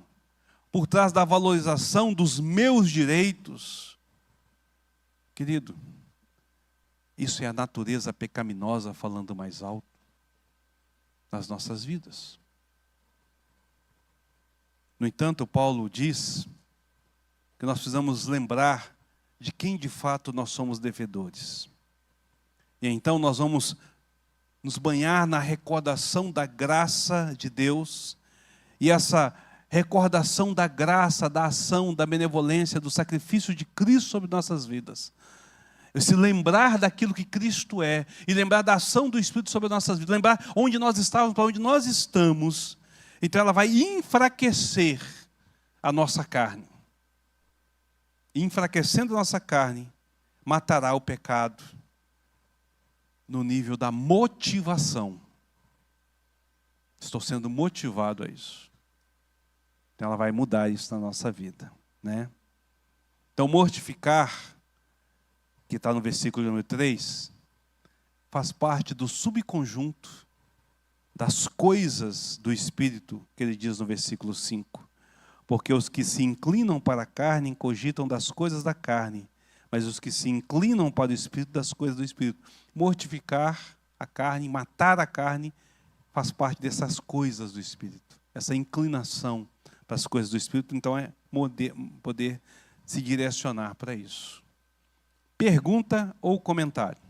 por trás da valorização dos meus direitos. Querido, isso é a natureza pecaminosa falando mais alto nas nossas vidas. No entanto, Paulo diz que nós precisamos lembrar de quem de fato nós somos devedores. E então nós vamos nos banhar na recordação da graça de Deus, e essa recordação da graça, da ação, da benevolência, do sacrifício de Cristo sobre nossas vidas. Se lembrar daquilo que Cristo é, e lembrar da ação do Espírito sobre nossas vidas, lembrar onde nós estávamos, para onde nós estamos, então ela vai enfraquecer a nossa carne. E enfraquecendo a nossa carne, matará o pecado no nível da motivação. Estou sendo motivado a isso. Então ela vai mudar isso na nossa vida, né? Então mortificar, que está no versículo número 3, faz parte do subconjunto das coisas do Espírito, que ele diz no versículo 5. Porque os que se inclinam para a carne cogitam das coisas da carne, mas os que se inclinam para o Espírito, das coisas do Espírito. Mortificar a carne, matar a carne, faz parte dessas coisas do Espírito. Essa inclinação para as coisas do Espírito, então é poder se direcionar para isso. Pergunta ou comentário?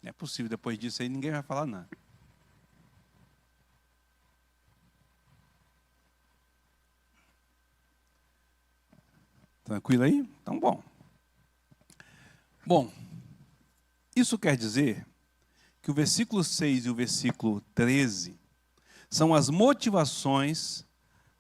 Não é possível, depois disso aí ninguém vai falar nada. Tranquilo aí? Então, bom. Bom, isso quer dizer que o versículo 6 e o versículo 13 são as motivações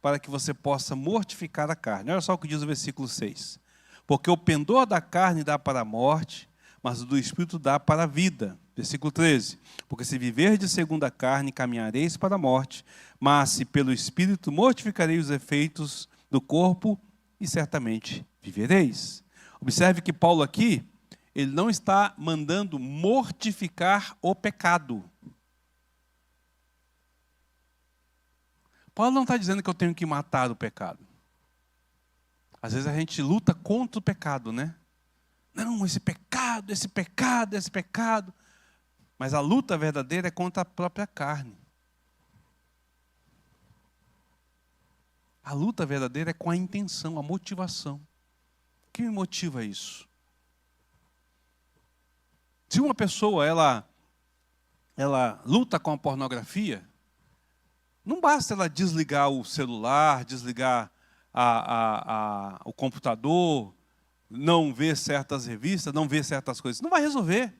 para que você possa mortificar a carne. Olha só o que diz o versículo 6. Porque o pendor da carne dá para a morte, mas o do Espírito dá para a vida. Versículo 13. Porque se viverdes segundo a carne, caminhareis para a morte, mas se pelo Espírito mortificareis os efeitos do corpo, e certamente vivereis. Observe que Paulo aqui, ele não está mandando mortificar o pecado. Paulo não está dizendo que eu tenho que matar o pecado. Às vezes a gente luta contra o pecado, né? Não, esse pecado, esse pecado, esse pecado. Mas a luta verdadeira é contra a própria carne. A luta verdadeira é com a intenção, a motivação. O que me motiva isso? Se uma pessoa ela luta com a pornografia, não basta ela desligar o celular, desligar o computador, não ver certas revistas, não ver certas coisas. Não vai resolver.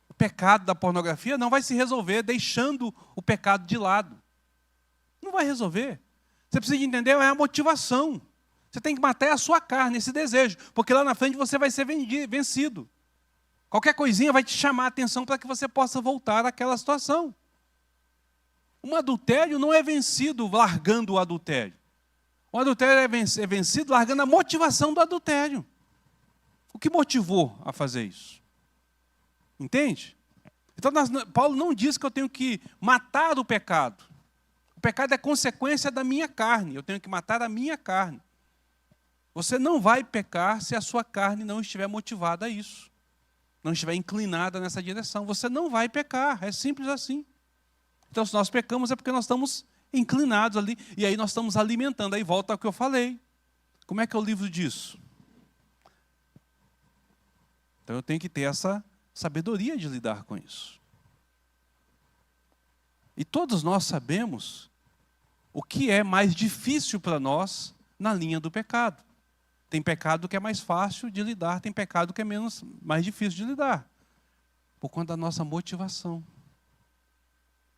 O pecado da pornografia não vai se resolver deixando o pecado de lado. Não vai resolver. Você precisa entender, é a motivação. Você tem que matar a sua carne, esse desejo, porque lá na frente você vai ser vencido. Qualquer coisinha vai te chamar a atenção para que você possa voltar àquela situação. Um adultério não é vencido largando o adultério. O adultério é vencido largando a motivação do adultério. O que motivou a fazer isso? Entende? Então, Paulo não diz que eu tenho que matar o pecado. O pecado é consequência da minha carne. Eu tenho que matar a minha carne. Você não vai pecar se a sua carne não estiver motivada a isso. Não estiver inclinada nessa direção. Você não vai pecar. É simples assim. Então, se nós pecamos é porque nós estamos inclinados ali. E aí nós estamos alimentando. Aí volta ao que eu falei. Como é que eu livro disso? Então, eu tenho que ter essa sabedoria de lidar com isso. E todos nós sabemos o que é mais difícil para nós na linha do pecado. Tem pecado que é mais fácil de lidar, tem pecado que é mais difícil de lidar. Por conta da nossa motivação,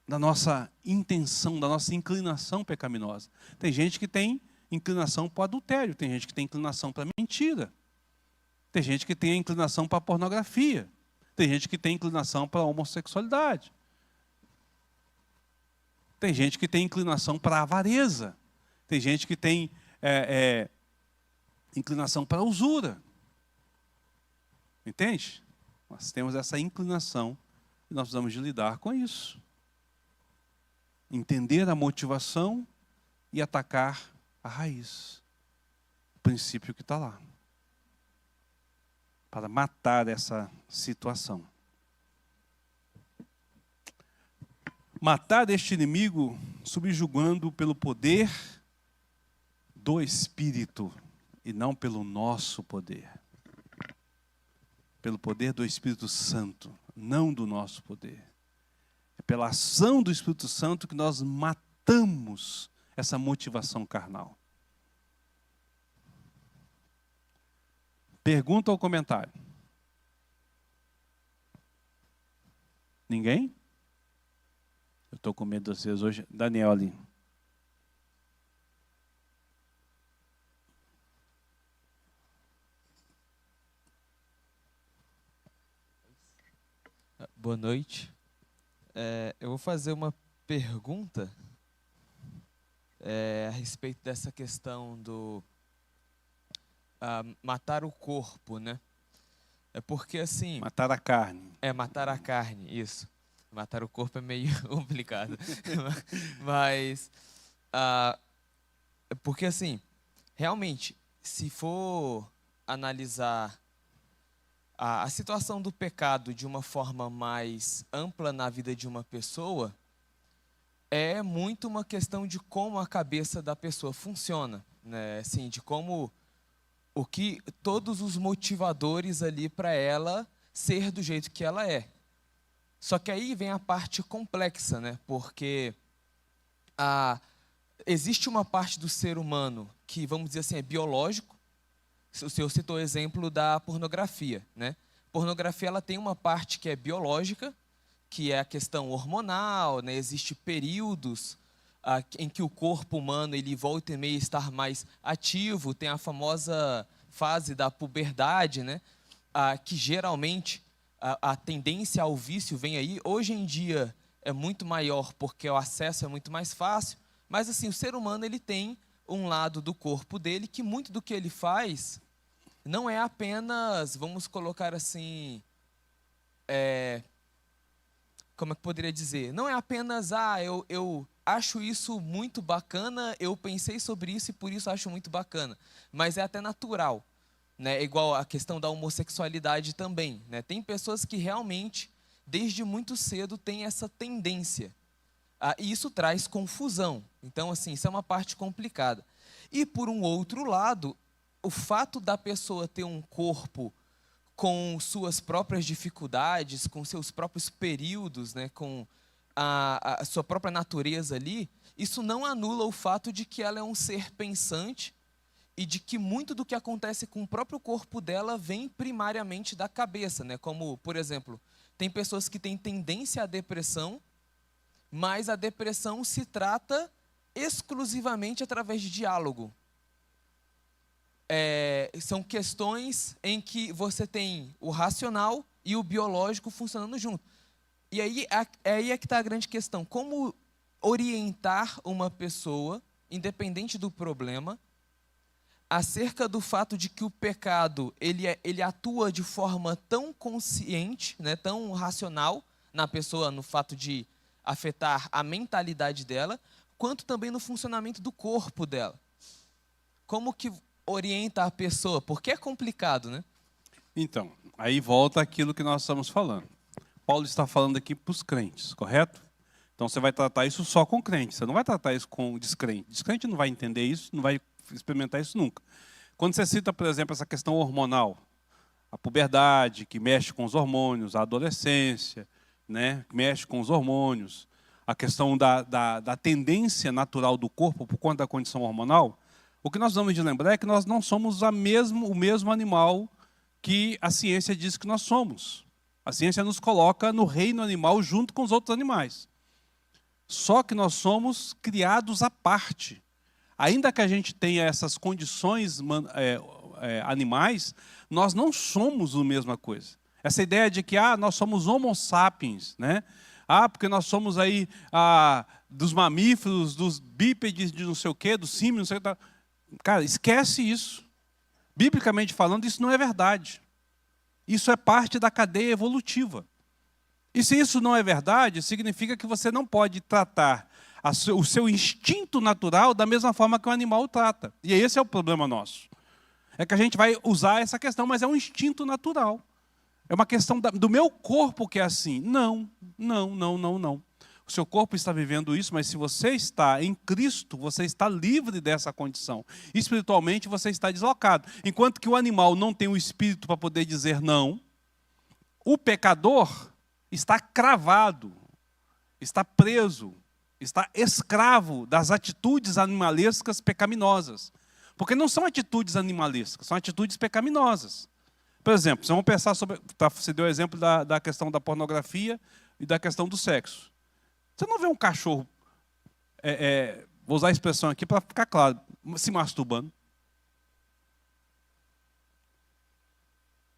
da nossa intenção, da nossa inclinação pecaminosa. Tem gente que tem inclinação para o adultério, tem gente que tem inclinação para a mentira, tem gente que tem inclinação para a pornografia, tem gente que tem inclinação para a homossexualidade. Tem gente que tem inclinação para a avareza. Tem gente que tem inclinação para a usura. Entende? Nós temos essa inclinação e nós precisamos de lidar com isso. Entender a motivação e atacar a raiz. O princípio que está lá. Para matar essa situação. Matar este inimigo subjugando pelo poder do Espírito e não pelo nosso poder. Pelo poder do Espírito Santo, não do nosso poder. É pela ação do Espírito Santo que nós matamos essa motivação carnal. Pergunta ou comentário? Ninguém? Eu estou com medo de vocês hoje. Daniel ali. Boa noite. Eu vou fazer uma pergunta a respeito dessa questão do matar o corpo, né? É porque assim... Matar a carne. Matar a carne, isso. Matar o corpo é meio complicado. Mas Porque, assim, realmente, se for analisar a situação do pecado de uma forma mais ampla na vida de uma pessoa, é muito uma questão de como a cabeça da pessoa funciona, né? Assim, de como o que todos os motivadores ali para ela ser do jeito que ela é. Só que aí vem a parte complexa, né? Porque existe uma parte do ser humano que, vamos dizer assim, é biológico. O senhor citou o exemplo da pornografia, né? Pornografia, ela tem uma parte que é biológica, que é a questão hormonal, né? Existem períodos em que o corpo humano ele volta e meia estar mais ativo, tem a famosa fase da puberdade, né? Que geralmente a tendência ao vício vem aí. Hoje em dia é muito maior porque o acesso é muito mais fácil, mas assim, o ser humano ele tem um lado do corpo dele que muito do que ele faz não é apenas, vamos colocar assim, como é que poderia dizer? Não é apenas, eu acho isso muito bacana, eu pensei sobre isso e por isso acho muito bacana. Mas é até natural, né? Igual a questão da homossexualidade também, né? Tem pessoas que realmente, desde muito cedo, têm essa tendência. E isso traz confusão. Então, assim, isso é uma parte complicada. E, por um outro lado, o fato da pessoa ter um corpo com suas próprias dificuldades, com seus próprios períodos, né, com a sua própria natureza ali, isso não anula o fato de que ela é um ser pensante e de que muito do que acontece com o próprio corpo dela vem primariamente da cabeça, né? Como, por exemplo, tem pessoas que têm tendência à depressão, mas a depressão se trata exclusivamente através de diálogo. São questões em que você tem o racional e o biológico funcionando junto. E aí é que está a grande questão. Como orientar uma pessoa, independente do problema, acerca do fato de que o pecado ele atua de forma tão consciente, né, tão racional na pessoa, no fato de afetar a mentalidade dela, quanto também no funcionamento do corpo dela. Como que orienta a pessoa? Porque é complicado, né? Então, aí volta aquilo que nós estamos falando. Paulo está falando aqui para os crentes, correto? Então você vai tratar isso só com crente, você não vai tratar isso com descrente. Descrente não vai entender isso, não vai experimentar isso nunca. Quando você cita, por exemplo, essa questão hormonal, a puberdade, que mexe com os hormônios, a adolescência, né, que mexe com os hormônios, a questão da tendência natural do corpo por conta da condição hormonal, o que nós vamos de lembrar é que nós não somos o mesmo animal que a ciência diz que nós somos. A ciência nos coloca no reino animal junto com os outros animais. Só que nós somos criados à parte. Ainda que a gente tenha essas condições animais, nós não somos a mesma coisa. Essa ideia de que nós somos homo sapiens, né? Porque nós somos aí dos mamíferos, dos bípedes, de não sei o quê, dos símios, não sei o que. Cara, esquece isso. Biblicamente falando, isso não é verdade. Isso é parte da cadeia evolutiva. E se isso não é verdade, significa que você não pode tratar o seu instinto natural da mesma forma que o animal o trata. E esse é o problema nosso. É que a gente vai usar essa questão, mas é um instinto natural. É uma questão do meu corpo que é assim. Não. O seu corpo está vivendo isso, mas se você está em Cristo, você está livre dessa condição. Espiritualmente, você está deslocado. Enquanto que o animal não tem o espírito para poder dizer não, o pecador está cravado, está preso, está escravo das atitudes animalescas pecaminosas. Porque não são atitudes animalescas, são atitudes pecaminosas. Por exemplo, vamos pensar sobre... Você deu o exemplo da questão da pornografia e da questão do sexo. Você não vê um cachorro, vou usar a expressão aqui para ficar claro, se masturbando.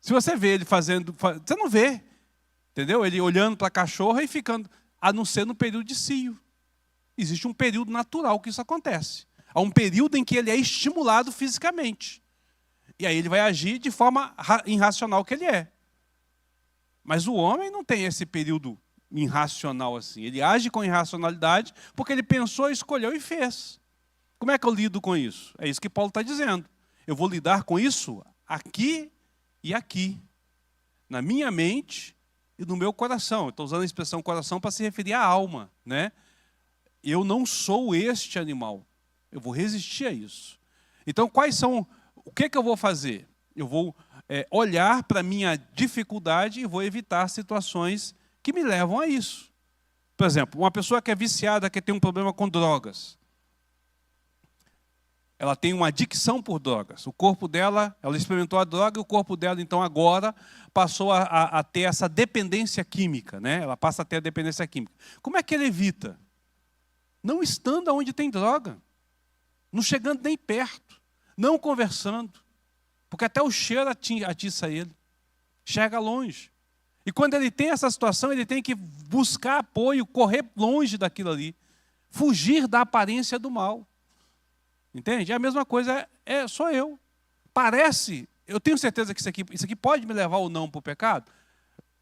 Se você vê ele fazendo... Você não vê, entendeu? Ele olhando para a cachorra e ficando... A não ser no período de cio. Existe um período natural que isso acontece. Há um período em que ele é estimulado fisicamente. E aí ele vai agir de forma irracional que ele é. Mas o homem não tem esse período irracional assim. Ele age com irracionalidade porque ele pensou, escolheu e fez. Como é que eu lido com isso? É isso que Paulo está dizendo. Eu vou lidar com isso aqui e aqui, na minha mente e no meu coração. Estou usando a expressão coração para se referir à alma, né? Eu não sou este animal. Eu vou resistir a isso. Então, o que eu vou fazer? Eu vou olhar para a minha dificuldade e vou evitar situações que me levam a isso. Por exemplo, uma pessoa que é viciada, que tem um problema com drogas. Ela tem uma adicção por drogas. O corpo dela, ela experimentou a droga e o corpo dela, então, agora passou a ter essa dependência química, né? Ela passa a ter a dependência química. Como é que ele evita? Não estando onde tem droga. Não chegando nem perto. Não conversando. Porque até o cheiro atiça ele. Chega longe. E quando ele tem essa situação, ele tem que buscar apoio, correr longe daquilo ali. Fugir da aparência do mal. Entende? É a mesma coisa, sou eu. Parece, eu tenho certeza que isso aqui pode me levar ou não para o pecado?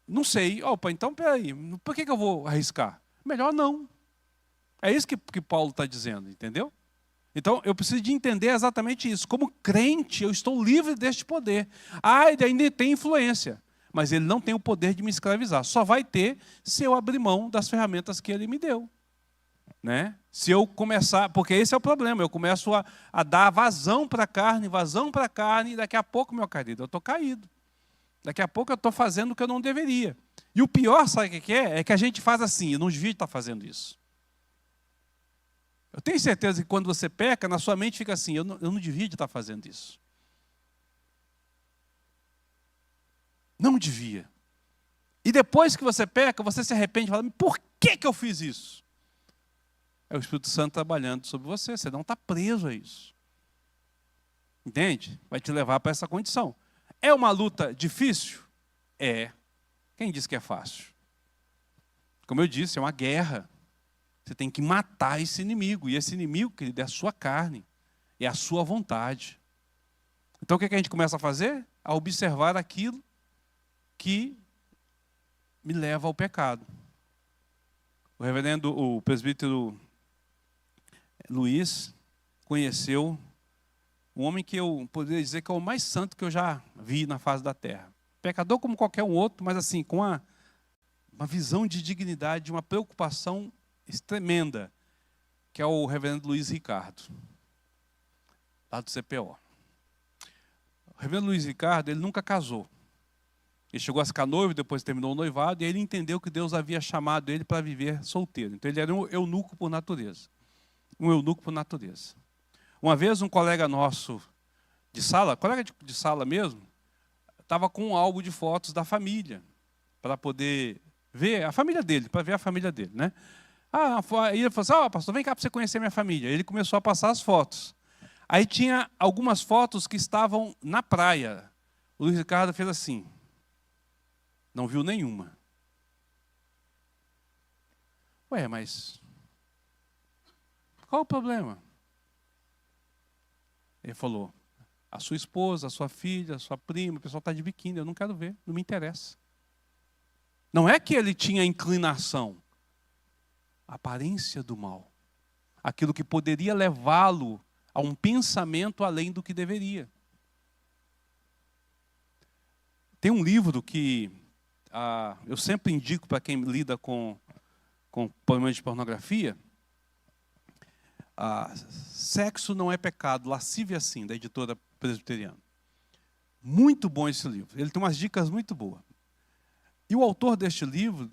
Não sei. Opa, então peraí, por que eu vou arriscar? Melhor não. É isso que Paulo está dizendo, entendeu? Então, eu preciso de entender exatamente isso. Como crente, eu estou livre deste poder. Ele ainda tem influência, mas ele não tem o poder de me escravizar. Só vai ter se eu abrir mão das ferramentas que ele me deu. Né? Se eu começar, porque esse é o problema, eu começo a dar vazão para a carne, e daqui a pouco, meu querido, eu estou caído. Daqui a pouco eu estou fazendo o que eu não deveria. E o pior, sabe o que é? É que a gente faz assim, eu não devia estar fazendo isso. Eu tenho certeza que quando você peca, na sua mente fica assim, eu não devia estar fazendo isso. Não devia. E depois que você peca, você se arrepende e fala, por que eu fiz isso? É o Espírito Santo trabalhando sobre você. Você não está preso a isso. Entende? Vai te levar para essa condição. É uma luta difícil? É. Quem disse que é fácil? Como eu disse, é uma guerra. Você tem que matar esse inimigo. E esse inimigo, querido, é a sua carne. É a sua vontade. Então o que a gente começa a fazer? A observar aquilo que me leva ao pecado. O presbítero Luiz conheceu um homem que eu poderia dizer que é o mais santo que eu já vi na face da terra. Pecador como qualquer um outro, mas assim, com uma visão de dignidade, uma preocupação tremenda, que é o reverendo Luiz Ricardo, lá do CPO. O reverendo Luiz Ricardo, ele nunca casou. Ele chegou a ficar noivo, depois terminou o noivado, e ele entendeu que Deus havia chamado ele para viver solteiro. Então ele era um eunuco por natureza. Uma vez um colega nosso de sala, de sala mesmo, estava com um álbum de fotos da família, para poder ver a família dele, para ver a família dele, né? Aí ele falou assim, pastor, vem cá para você conhecer minha família. Ele começou a passar as fotos. Aí tinha algumas fotos que estavam na praia. O Luiz Ricardo fez assim, não viu nenhuma. Ué, mas qual o problema? Ele falou, a sua esposa, a sua filha, a sua prima, o pessoal está de biquíni, eu não quero ver, não me interessa. Não é que ele tinha inclinação, a aparência do mal. Aquilo que poderia levá-lo a um pensamento além do que deveria. Tem um livro que eu sempre indico para quem lida com problemas de pornografia, Sexo Não é Pecado, Lascívia Sim, da editora presbiteriana. Muito bom esse livro, ele tem umas dicas muito boas. E o autor deste livro,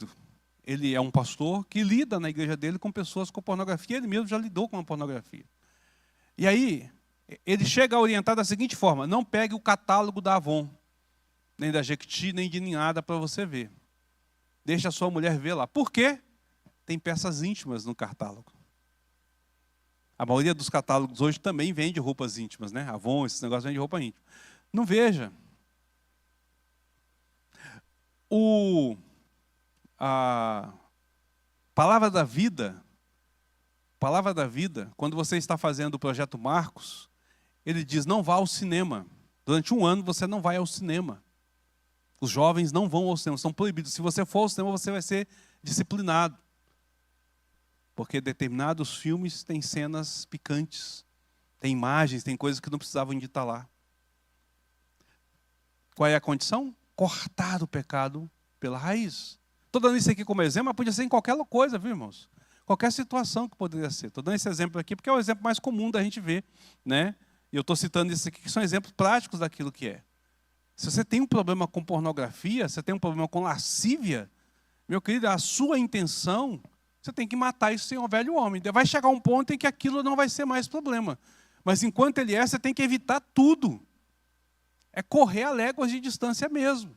ele é um pastor que lida na igreja dele com pessoas com pornografia, ele mesmo já lidou com a pornografia. E aí, ele chega a orientar da seguinte forma, não pegue o catálogo da Avon, nem da Jequiti, nem de nada para você ver. Deixe a sua mulher ver lá. Por quê? Tem peças íntimas no catálogo. A maioria dos catálogos hoje também vende roupas íntimas, né? Avon, esses negócios vende roupa íntima. Não veja. A palavra da vida, quando você está fazendo o projeto Marcos, ele diz, não vá ao cinema. Durante um ano você não vai ao cinema. Os jovens não vão ao cinema, são proibidos. Se você for ao cinema, você vai ser disciplinado. Porque determinados filmes têm cenas picantes. Tem imagens, tem coisas que não precisavam de estar lá. Qual é a condição? Cortar o pecado pela raiz. Estou dando isso aqui como exemplo, mas podia ser em qualquer coisa, viu, irmãos? Qualquer situação que poderia ser. Estou dando esse exemplo aqui porque é o exemplo mais comum da gente ver, né? E eu estou citando isso aqui que são exemplos práticos daquilo que é. Se você tem um problema com pornografia, você tem um problema com lascívia, meu querido, a sua intenção, você tem que matar isso sem o velho homem. Vai chegar um ponto em que aquilo não vai ser mais problema. Mas enquanto ele é, você tem que evitar tudo. É correr a léguas de distância mesmo.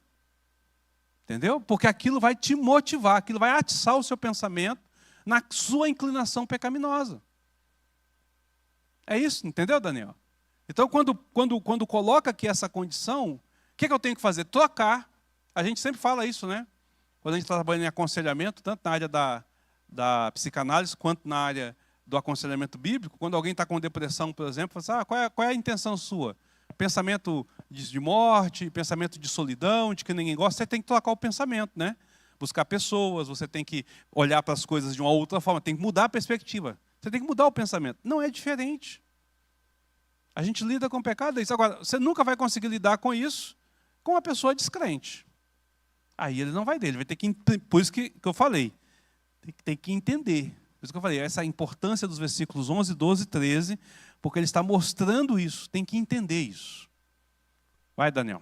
Entendeu? Porque aquilo vai te motivar, aquilo vai atiçar o seu pensamento na sua inclinação pecaminosa. É isso, entendeu, Daniel? Então, quando coloca aqui essa condição, o que eu tenho que fazer? Trocar. A gente sempre fala isso, né? Quando a gente está trabalhando em aconselhamento, tanto na área da psicanálise, quanto na área do aconselhamento bíblico, quando alguém está com depressão, por exemplo, fala assim, qual é a intenção sua? Pensamento de morte, pensamento de solidão, de que ninguém gosta, você tem que trocar o pensamento, né? Buscar pessoas, você tem que olhar para as coisas de uma outra forma, tem que mudar a perspectiva. Você tem que mudar o pensamento. Não é diferente. A gente lida com o pecado, é isso. Agora, você nunca vai conseguir lidar com isso com uma pessoa descrente. Aí ele não vai dele, vai ter que, por isso que eu falei, tem que entender. Por isso que eu falei, essa é a importância dos versículos 11, 12 e 13, porque ele está mostrando isso, tem que entender isso. Vai, Daniel.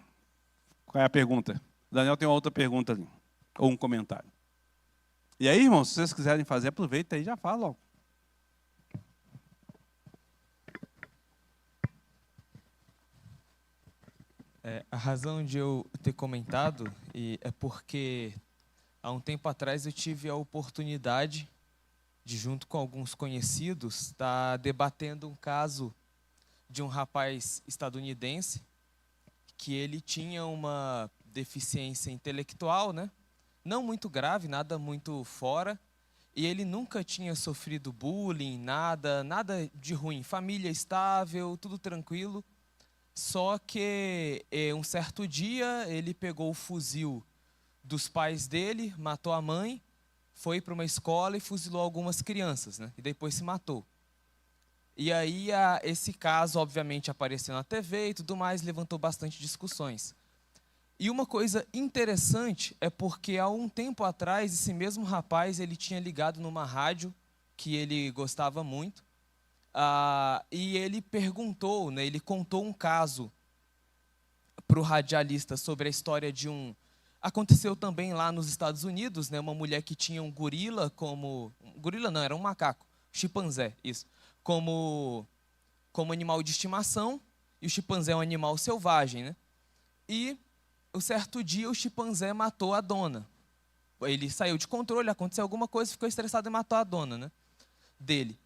Qual é a pergunta? Daniel tem uma outra pergunta ali, ou um comentário. E aí, irmãos, se vocês quiserem fazer, aproveita aí e já fala logo. A razão de eu ter comentado é porque há um tempo atrás eu tive a oportunidade de, junto com alguns conhecidos, estar debatendo um caso de um rapaz estadunidense que ele tinha uma deficiência intelectual, né? Não muito grave, nada muito fora, e ele nunca tinha sofrido bullying, nada de ruim, família estável, tudo tranquilo. Só que um certo dia ele pegou o fuzil dos pais dele, matou a mãe, foi para uma escola e fuzilou algumas crianças, né? E depois se matou. E aí esse caso, obviamente, apareceu na TV e tudo mais, levantou bastante discussões. E uma coisa interessante é porque há um tempo atrás, esse mesmo rapaz, ele tinha ligado numa rádio que ele gostava muito, e ele perguntou, né, ele contou um caso para o radialista sobre a história de aconteceu também lá nos Estados Unidos, né, uma mulher que tinha um gorila como... Gorila não, era um macaco, chimpanzé, isso. Como animal de estimação, e o chimpanzé é um animal selvagem, né? E, um certo dia, o chimpanzé matou a dona. Ele saiu de controle, aconteceu alguma coisa, ficou estressado e matou a dona, né, dele.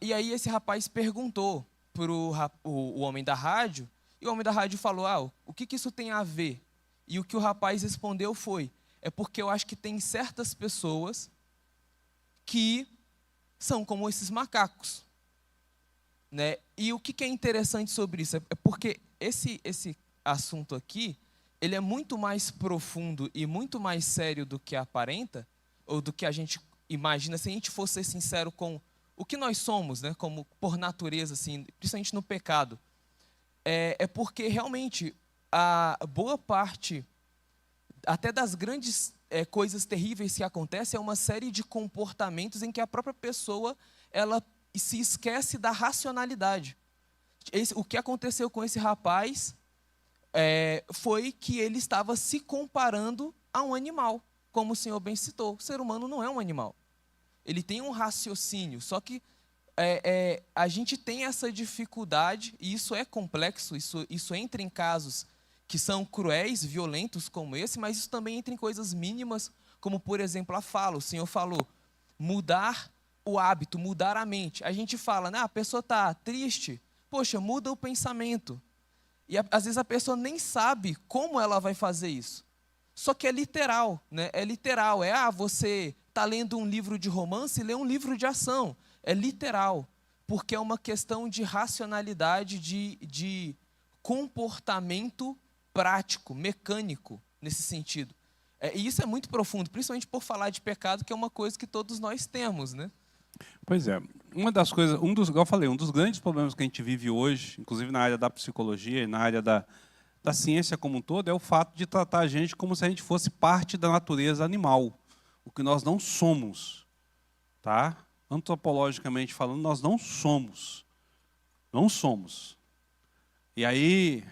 E aí esse rapaz perguntou para o homem da rádio, e o homem da rádio falou, o que isso tem a ver? E o que o rapaz respondeu foi, é porque eu acho que tem certas pessoas que são como esses macacos, né? E o que é interessante sobre isso? É porque esse assunto aqui, ele é muito mais profundo e muito mais sério do que aparenta, ou do que a gente imagina, se a gente fosse ser sincero com o que nós somos, né? Como por natureza, assim, principalmente no pecado. É porque realmente a boa parte, até das grandes coisas terríveis que acontecem, é uma série de comportamentos em que a própria pessoa ela se esquece da racionalidade. O que aconteceu com esse rapaz foi que ele estava se comparando a um animal, como o senhor bem citou. O ser humano não é um animal. Ele tem um raciocínio, só que a gente tem essa dificuldade, e isso é complexo, isso entra em casos que são cruéis, violentos como esse, mas isso também entra em coisas mínimas, como, por exemplo, a fala. O Senhor falou, mudar o hábito, mudar a mente. A gente fala, né, a pessoa está triste, poxa, muda o pensamento. E às vezes a pessoa nem sabe como ela vai fazer isso. Só que é literal, né? É literal. Você está lendo um livro de romance e lê um livro de ação. É literal, porque é uma questão de racionalidade, de comportamento prático, mecânico, nesse sentido. E isso é muito profundo, principalmente por falar de pecado, que é uma coisa que todos nós temos, né? Pois é. uma das coisas, igual eu falei, um dos grandes problemas que a gente vive hoje, inclusive na área da psicologia e na área da ciência como um todo, é o fato de tratar a gente como se a gente fosse parte da natureza animal, o que nós não somos, tá? Antropologicamente falando, nós não somos. Não somos. E aí,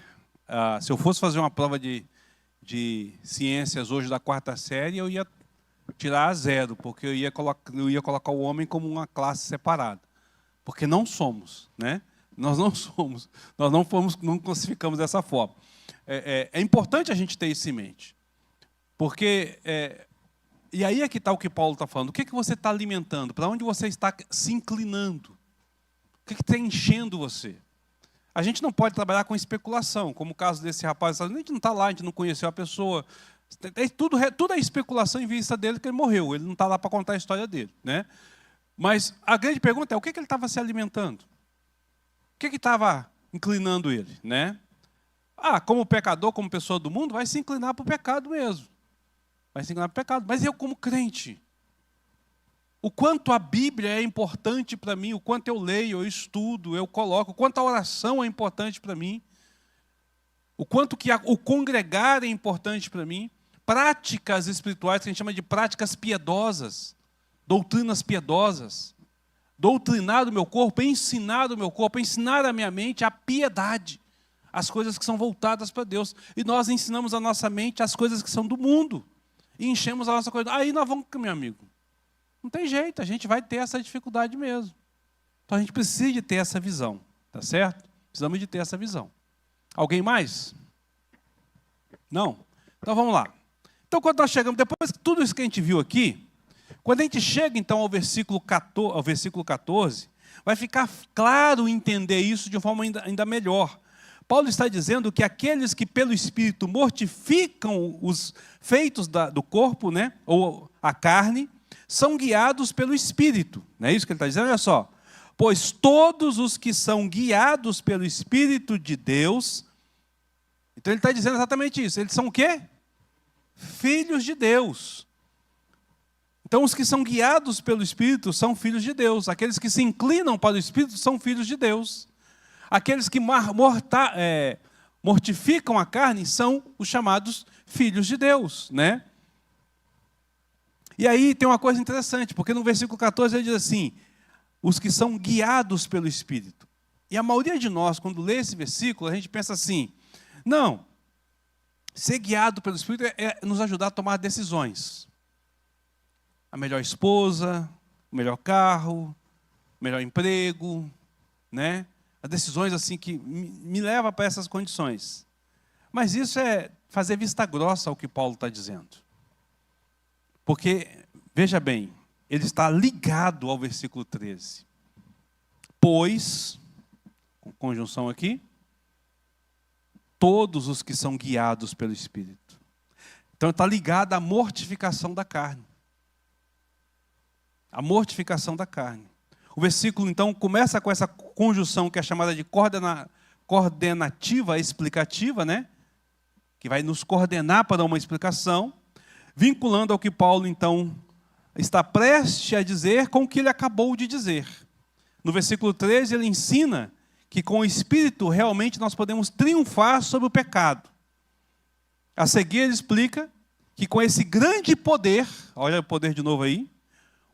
se eu fosse fazer uma prova de ciências hoje da 4ª série, eu ia tirar 0, porque eu ia colocar o homem como uma classe separada. Porque não somos, né? Nós não somos. Nós não classificamos dessa forma. É importante a gente ter isso em mente. Porque, e aí é que está o que Paulo está falando. O que é que você está alimentando? Para onde você está se inclinando? O que está enchendo você? A gente não pode trabalhar com especulação, como o caso desse rapaz. A gente não está lá, a gente não conheceu a pessoa. Tudo é especulação em vista dele, que ele morreu. Ele não está lá para contar a história dele, né? Mas a grande pergunta é, o que ele estava se alimentando? O que estava inclinando ele, né? Como pecador, como pessoa do mundo, vai se inclinar para o pecado mesmo. Vai se inclinar para o pecado. Mas eu, como crente, o quanto a Bíblia é importante para mim, o quanto eu leio, eu estudo, eu coloco, o quanto a oração é importante para mim, o quanto que o congregar é importante para mim, práticas espirituais, que a gente chama de práticas piedosas, doutrinas piedosas, doutrinar o meu corpo, ensinar o meu corpo, ensinar a minha mente a piedade, as coisas que são voltadas para Deus. E nós ensinamos a nossa mente as coisas que são do mundo, e enchemos a nossa coisa. Aí nós vamos, meu amigo, não tem jeito, a gente vai ter essa dificuldade mesmo. Então a gente precisa de ter essa visão, tá certo? Precisamos de ter essa visão. Alguém mais? Não? Então vamos lá. Então quando nós chegamos, depois de tudo isso que a gente viu aqui, quando a gente chega então ao versículo 14, vai ficar claro entender isso de uma forma ainda melhor. Paulo está dizendo que aqueles que pelo Espírito mortificam os feitos do corpo, né, ou a carne, são guiados pelo Espírito. Não é isso que ele está dizendo? Olha só. Pois todos os que são guiados pelo Espírito de Deus, então ele está dizendo exatamente isso. Eles são o quê? Filhos de Deus. Então os que são guiados pelo Espírito são filhos de Deus. Aqueles que se inclinam para o Espírito são filhos de Deus. Aqueles que mortificam a carne são os chamados filhos de Deus, né? E aí tem uma coisa interessante, porque no versículo 14 ele diz assim, os que são guiados pelo Espírito. E a maioria de nós, quando lê esse versículo, a gente pensa assim, não, ser guiado pelo Espírito é nos ajudar a tomar decisões. A melhor esposa, o melhor carro, o melhor emprego, né? As decisões assim que me levam para essas condições. Mas isso é fazer vista grossa ao que Paulo está dizendo. Porque, veja bem, ele está ligado ao versículo 13. Pois, com conjunção aqui, todos os que são guiados pelo Espírito. Então está ligado à mortificação da carne. A mortificação da carne. O versículo, então, começa com essa conjunção que é chamada de coordenativa explicativa, né? Que vai nos coordenar para uma explicação, vinculando ao que Paulo, então, está prestes a dizer com o que ele acabou de dizer. No versículo 13, ele ensina que com o Espírito, realmente, nós podemos triunfar sobre o pecado. A seguir, ele explica que com esse grande poder, olha o poder de novo aí,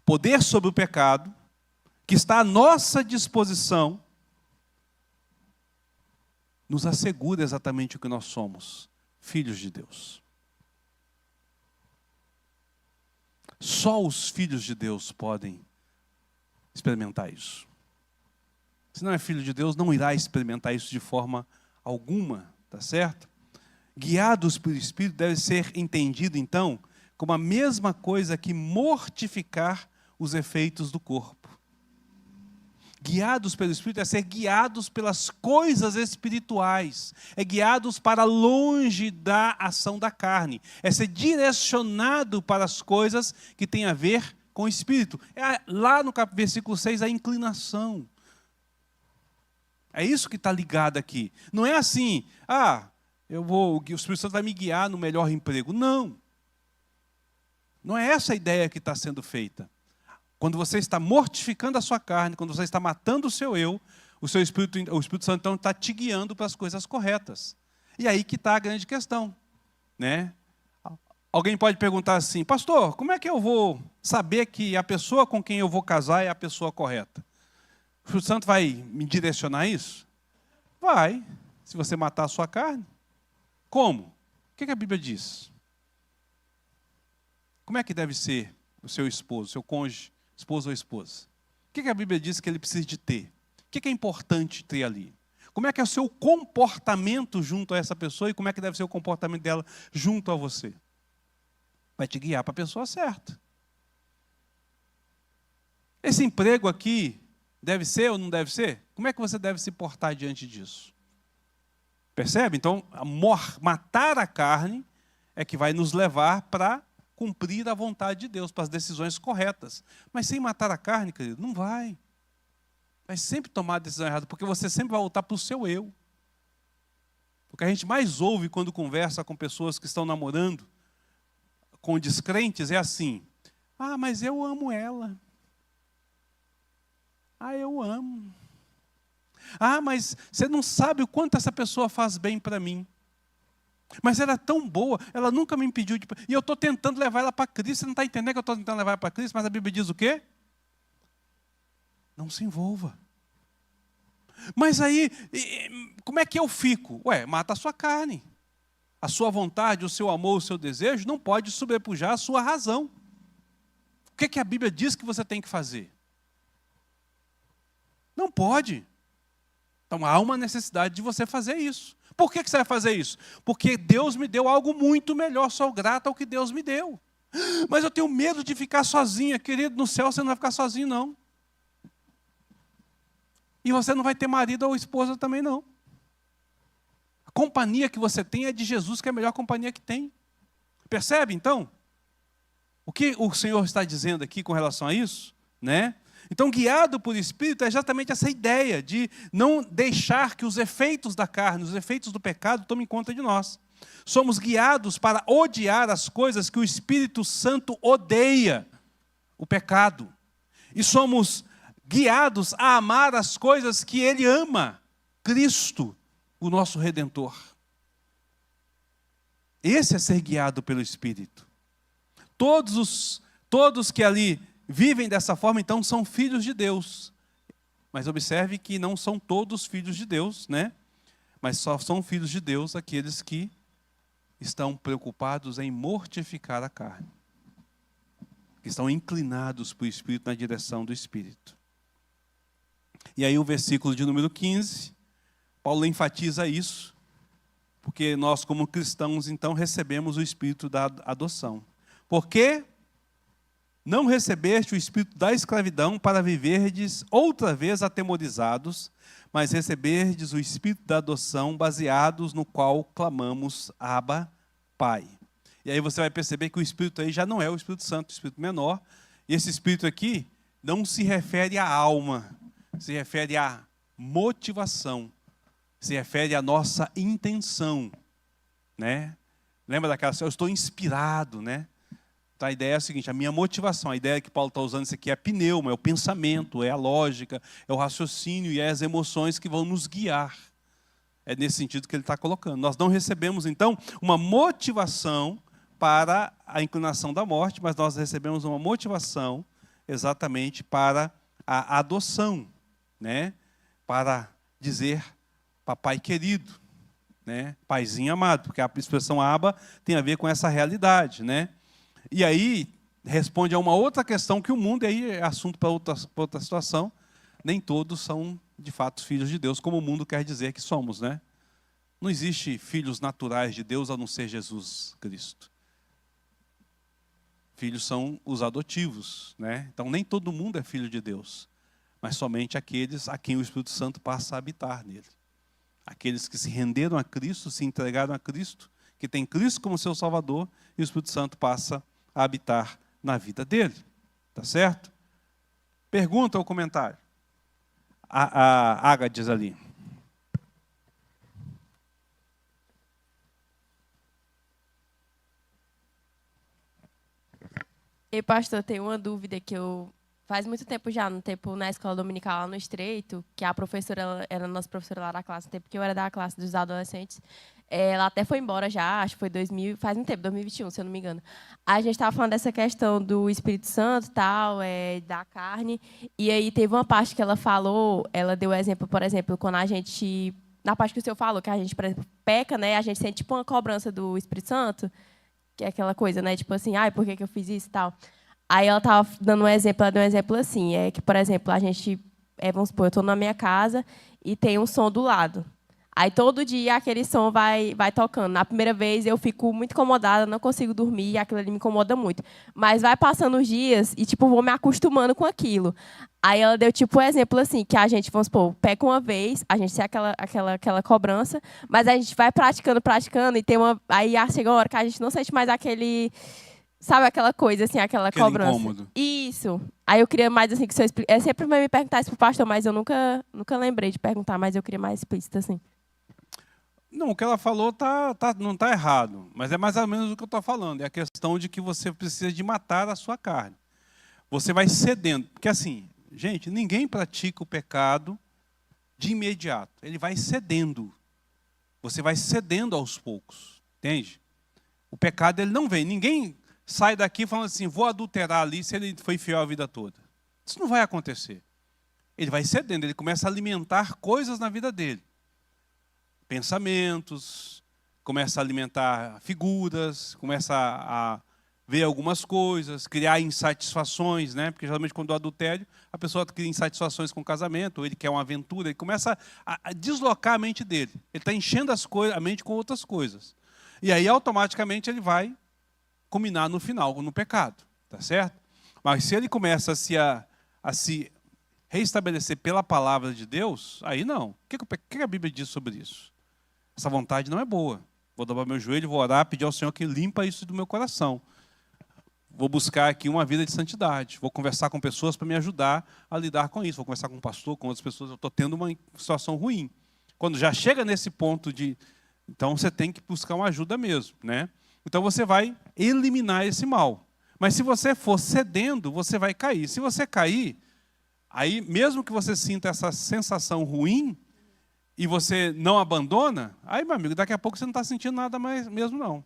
poder sobre o pecado, que está à nossa disposição, nos assegura exatamente o que nós somos, filhos de Deus. Só os filhos de Deus podem experimentar isso. Se não é filho de Deus, não irá experimentar isso de forma alguma, tá certo? Guiados pelo Espírito deve ser entendido, então, como a mesma coisa que mortificar os efeitos do corpo. Guiados pelo Espírito é ser guiados pelas coisas espirituais. É guiados para longe da ação da carne. É ser direcionado para as coisas que têm a ver com o Espírito. Lá no versículo 6, a inclinação. É isso que está ligado aqui. Não é assim, o Espírito Santo vai me guiar no melhor emprego. Não. Não é essa a ideia que está sendo feita. Quando você está mortificando a sua carne, quando você está matando o seu eu, o Espírito Santo então está te guiando para as coisas corretas. E aí que está a grande questão, né? Alguém pode perguntar assim, pastor, como é que eu vou saber que a pessoa com quem eu vou casar é a pessoa correta? O Espírito Santo vai me direcionar isso? Vai, se você matar a sua carne. Como? O que a Bíblia diz? Como é que deve ser o seu esposo, seu cônjuge, esposo ou esposa? O que a Bíblia diz que ele precisa de ter? O que é importante ter ali? Como é que é o seu comportamento junto a essa pessoa e como é que deve ser o comportamento dela junto a você? Vai te guiar para a pessoa certa. Esse emprego aqui deve ser ou não deve ser? Como é que você deve se portar diante disso? Percebe? Então, matar a carne é que vai nos levar para cumprir a vontade de Deus, para as decisões corretas. Mas sem matar a carne, querido, não vai. Vai sempre tomar a decisão errada, porque você sempre vai voltar para o seu eu. O que a gente mais ouve quando conversa com pessoas que estão namorando, com descrentes, é assim: ah, mas eu amo ela. Ah, eu amo. Ah, mas você não sabe o quanto essa pessoa faz bem para mim. Mas ela é tão boa, ela nunca me impediu de... E eu estou tentando levar ela para Cristo. Você não está entendendo que eu estou tentando levar ela para Cristo? Mas a Bíblia diz o quê? Não se envolva. Mas aí, como é que eu fico? Ué, mata a sua carne. A sua vontade, o seu amor, o seu desejo não pode sobrepujar a sua razão. O que a Bíblia diz que você tem que fazer? Não pode. Então há uma necessidade de você fazer isso. Por que você vai fazer isso? Porque Deus me deu algo muito melhor, sou grato ao que Deus me deu. Mas eu tenho medo de ficar sozinha. Querido, no céu você não vai ficar sozinho, não. E você não vai ter marido ou esposa também, não. A companhia que você tem é de Jesus, que é a melhor companhia que tem. Percebe, então? O que o Senhor está dizendo aqui com relação a isso, né? Então, guiado por Espírito é exatamente essa ideia de não deixar que os efeitos da carne, os efeitos do pecado tomem conta de nós. Somos guiados para odiar as coisas que o Espírito Santo odeia, o pecado. E somos guiados a amar as coisas que Ele ama, Cristo, o nosso Redentor. Esse é ser guiado pelo Espírito. Todos que ali vivem dessa forma, então, são filhos de Deus. Mas observe que não são todos filhos de Deus, né? Mas só são filhos de Deus aqueles que estão preocupados em mortificar a carne. Que estão inclinados para o Espírito, na direção do Espírito. E aí o versículo de número 15, Paulo enfatiza isso, porque nós como cristãos, então, recebemos o Espírito da adoção. Por quê? Não recebeste o espírito da escravidão para viverdes outra vez atemorizados, mas receberdes o espírito da adoção, baseados no qual clamamos Abba, Pai. E aí você vai perceber que o espírito aí já não é o Espírito Santo, o espírito menor. E esse espírito aqui não se refere à alma, se refere à motivação, se refere à nossa intenção, né? Lembra daquela, eu estou inspirado, né? Então, a ideia é a seguinte, a minha motivação, a ideia que Paulo está usando isso aqui é pneuma, é o pensamento, é a lógica, é o raciocínio e é as emoções que vão nos guiar. É nesse sentido que ele está colocando. Nós não recebemos, então, uma motivação para a inclinação da morte, mas nós recebemos uma motivação exatamente para a adoção, né? Para dizer papai querido, né? Paizinho amado, porque a expressão Abba tem a ver com essa realidade, né? E aí, responde a uma outra questão que o mundo, aí é assunto para outra situação, nem todos são, de fato, filhos de Deus, como o mundo quer dizer que somos, né? Não existe filhos naturais de Deus a não ser Jesus Cristo. Filhos são os adotivos, né? Então, nem todo mundo é filho de Deus, mas somente aqueles a quem o Espírito Santo passa a habitar nele. Aqueles que se renderam a Cristo, se entregaram a Cristo, que tem Cristo como seu Salvador, e o Espírito Santo passa a habitar na vida dele. Tá certo? Pergunta ou comentário? A Aga diz ali. E pastor, tem uma dúvida que eu Faz muito tempo já, no tempo na escola dominical lá no Estreito, que a professora era a nossa professora lá da classe, no tempo que eu era da classe dos adolescentes. Ela até foi embora já, acho que foi 2000, faz um tempo, 2021, se eu não me engano. A gente estava falando dessa questão do Espírito Santo, tal, da carne, e aí teve uma parte que ela falou, ela deu exemplo, por exemplo, quando a gente, na parte que o senhor falou, que a gente, por exemplo, peca, né, a gente sente tipo uma cobrança do Espírito Santo, que é aquela coisa, né, tipo assim, ai, por que eu fiz isso e tal. Aí ela estava dando um exemplo, ela deu um exemplo assim, que, por exemplo, a gente, vamos supor, eu estou na minha casa e tem um som do lado. Aí todo dia aquele som vai tocando. Na primeira vez eu fico muito incomodada, não consigo dormir, aquilo ali me incomoda muito. Mas vai passando os dias e tipo vou me acostumando com aquilo. Aí ela deu tipo um exemplo assim, que a gente, vamos supor, peca uma vez, a gente tem aquela cobrança, mas a gente vai praticando e tem aí chega uma hora que a gente não sente mais aquele, sabe, aquela coisa assim, aquela Aquele cobrança. incômodo. Isso. Aí eu queria mais assim que o senhor é sempre me perguntar isso pro pastor, mas eu nunca lembrei de perguntar, mas eu queria mais explícito assim. Não, o que ela falou não está errado, mas é mais ou menos o que eu estou falando. É a questão de que você precisa de matar a sua carne. Você vai cedendo. Porque assim, gente, ninguém pratica o pecado de imediato. Ele vai cedendo. Você vai cedendo aos poucos. Entende? O pecado ele não vem. Ninguém sai daqui falando assim, vou adulterar ali se ele foi fiel a vida toda. Isso não vai acontecer. Ele vai cedendo, ele começa a alimentar coisas na vida dele. Pensamentos, começa a alimentar figuras, começa a ver algumas coisas, criar insatisfações, né? Porque geralmente quando há adultério, a pessoa cria insatisfações com o casamento, ou ele quer uma aventura, ele começa a deslocar a mente dele. Ele está enchendo a mente com outras coisas. E aí, automaticamente, ele vai culminar no final, no pecado, tá certo? Mas se ele começa a se reestabelecer pela palavra de Deus, aí não. O que a Bíblia diz sobre isso? Essa vontade não é boa. Vou dobrar meu joelho, vou orar, pedir ao Senhor que limpa isso do meu coração. Vou buscar aqui uma vida de santidade. Vou conversar com pessoas para me ajudar a lidar com isso. Vou conversar com um pastor, com outras pessoas. Eu estou tendo uma situação ruim. Quando já chega nesse ponto de... Então, você tem que buscar uma ajuda mesmo, né? Então, você vai eliminar esse mal. Mas se você for cedendo, você vai cair. Se você cair, aí, mesmo que você sinta essa sensação ruim, e você não abandona, aí, meu amigo, daqui a pouco você não está sentindo nada mais mesmo, não.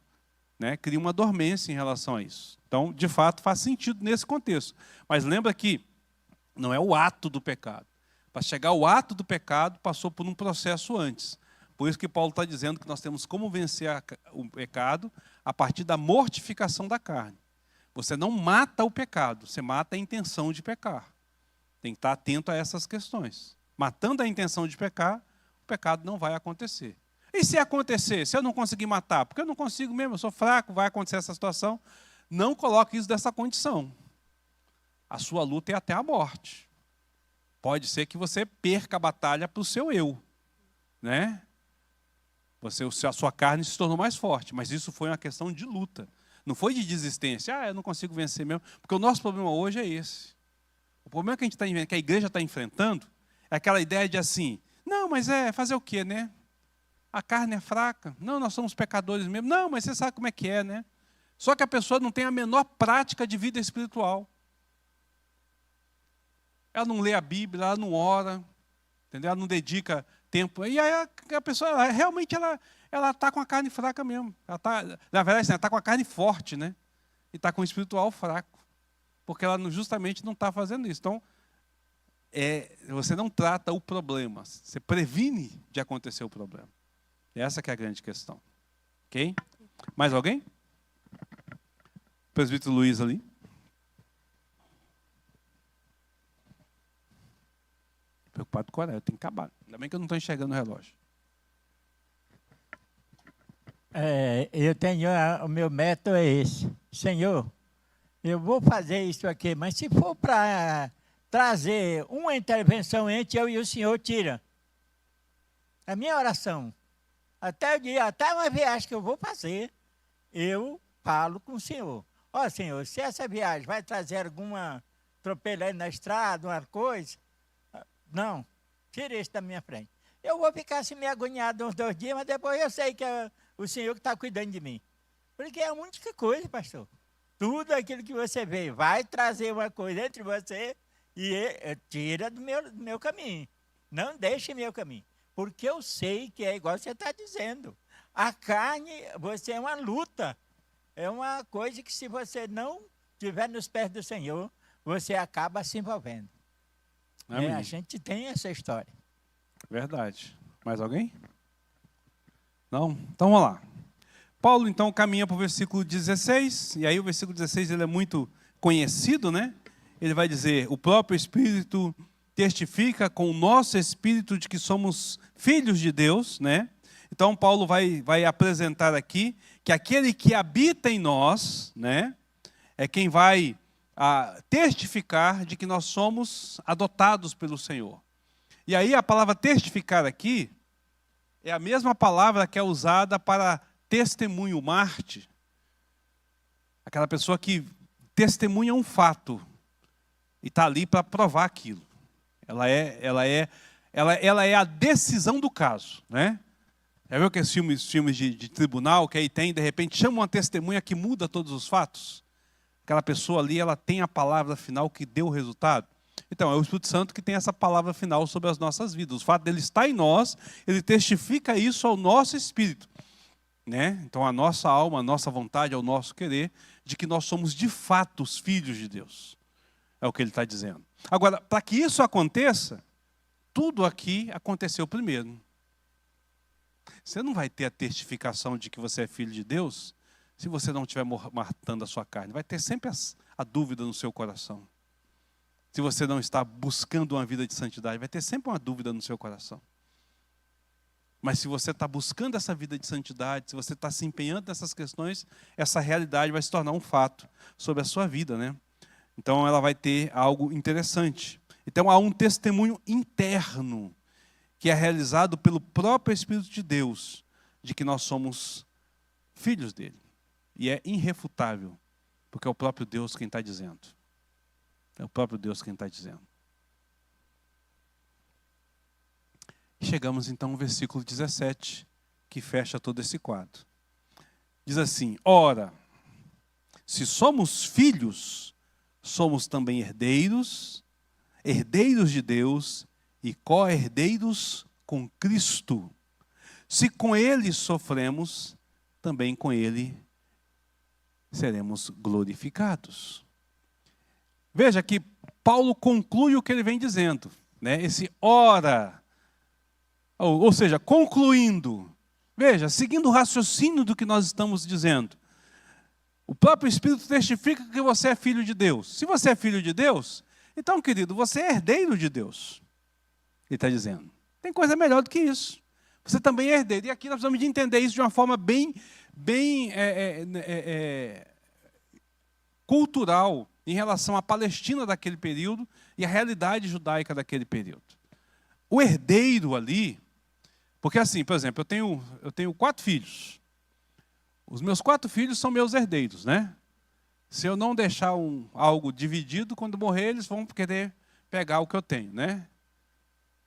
Né? Cria uma dormência em relação a isso. Então, de fato, faz sentido nesse contexto. Mas lembra que não é o ato do pecado. Para chegar ao ato do pecado, passou por um processo antes. Por isso que Paulo está dizendo que nós temos como vencer o pecado a partir da mortificação da carne. Você não mata o pecado, você mata a intenção de pecar. Tem que estar atento a essas questões. Matando a intenção de pecar, o pecado não vai acontecer. E se acontecer, se eu não conseguir matar, porque eu não consigo mesmo, eu sou fraco, vai acontecer essa situação, não coloque isso dessa condição. A sua luta é até a morte. Pode ser que você perca a batalha para o seu eu. Né? A sua carne se tornou mais forte, mas isso foi uma questão de luta. Não foi de desistência. Eu não consigo vencer mesmo. Porque o nosso problema hoje é esse. O problema que a igreja está enfrentando é aquela ideia de assim, não, mas fazer o quê, né? A carne é fraca. Não, nós somos pecadores mesmo. Não, mas você sabe como é que é, né? Só que a pessoa não tem a menor prática de vida espiritual. Ela não lê a Bíblia, ela não ora, entendeu? Ela não dedica tempo. E aí a pessoa, realmente, ela está com a carne fraca mesmo. Na verdade, ela está com a carne forte, né? E está com o espiritual fraco. Porque ela justamente não está fazendo isso. Então, você não trata o problema, você previne de acontecer o problema. Essa que é a grande questão. Ok? Mais alguém? Presbítero Luiz ali. Preocupado com a hora, eu tenho que acabar. Ainda bem que eu não estou enxergando o relógio. O meu método é esse. Senhor, eu vou fazer isso aqui, mas se for para trazer uma intervenção entre eu e o Senhor, tira. A minha oração, até uma viagem que eu vou fazer, eu falo com o Senhor. Senhor, se essa viagem vai trazer alguma atropelada na estrada, uma coisa, não, tira isso da minha frente. Eu vou ficar assim meio agoniado uns 2 dias, mas depois eu sei que é o Senhor que está cuidando de mim. Porque é a única coisa, pastor. Tudo aquilo que você vê vai trazer uma coisa entre você Tira do meu caminho. Não deixe meu caminho. Porque eu sei que é igual você está dizendo. A carne, você é uma luta. É uma coisa que se você não estiver nos pés do Senhor, você acaba se envolvendo. Amém. A gente tem essa história. Verdade. Mais alguém? Não? Então vamos lá. Paulo então caminha para o versículo 16, e aí o versículo 16 ele é muito conhecido, né? Ele vai dizer, o próprio Espírito testifica com o nosso Espírito de que somos filhos de Deus, né? Então Paulo vai apresentar aqui que aquele que habita em nós, né? É quem vai testificar de que nós somos adotados pelo Senhor. E aí a palavra testificar aqui é a mesma palavra que é usada para testemunho, mártir. Aquela pessoa que testemunha um fato e está ali para provar aquilo. Ela é a decisão do caso, né? Já viu aqueles filmes de tribunal que aí tem, de repente, chama uma testemunha que muda todos os fatos? Aquela pessoa ali, ela tem a palavra final que deu o resultado. Então, é o Espírito Santo que tem essa palavra final sobre as nossas vidas. O fato dele estar em nós, ele testifica isso ao nosso espírito, né? Então, a nossa alma, a nossa vontade, ao nosso querer, de que nós somos de fato os filhos de Deus. É o que ele está dizendo. Agora, para que isso aconteça, tudo aqui aconteceu primeiro. Você não vai ter a testificação de que você é filho de Deus se você não estiver matando a sua carne. Vai ter sempre a dúvida no seu coração. Se você não está buscando uma vida de santidade, vai ter sempre uma dúvida no seu coração. Mas se você está buscando essa vida de santidade, se você está se empenhando nessas questões, essa realidade vai se tornar um fato sobre a sua vida, né? Então ela vai ter algo interessante. Então há um testemunho interno que é realizado pelo próprio Espírito de Deus, de que nós somos filhos dele. E é irrefutável, porque é o próprio Deus quem está dizendo. É o próprio Deus quem está dizendo. Chegamos então ao versículo 17, que fecha todo esse quadro. Diz assim, ora, se somos filhos, somos também herdeiros, herdeiros de Deus e co-herdeiros com Cristo. Se com Ele sofremos, também com Ele seremos glorificados. Veja que Paulo conclui o que ele vem dizendo, né? Esse ora, ou seja, concluindo. Veja, seguindo o raciocínio do que nós estamos dizendo. O próprio Espírito testifica que você é filho de Deus. Se você é filho de Deus, então, querido, você é herdeiro de Deus. Ele está dizendo. Tem coisa melhor do que isso. Você também é herdeiro. E aqui nós precisamos de entender isso de uma forma bem cultural em relação à Palestina daquele período e à realidade judaica daquele período. O herdeiro ali, porque assim, por exemplo, eu tenho 4 filhos. Os meus 4 filhos são meus herdeiros, né? Se eu não deixar algo dividido, quando morrer, eles vão querer pegar o que eu tenho, né?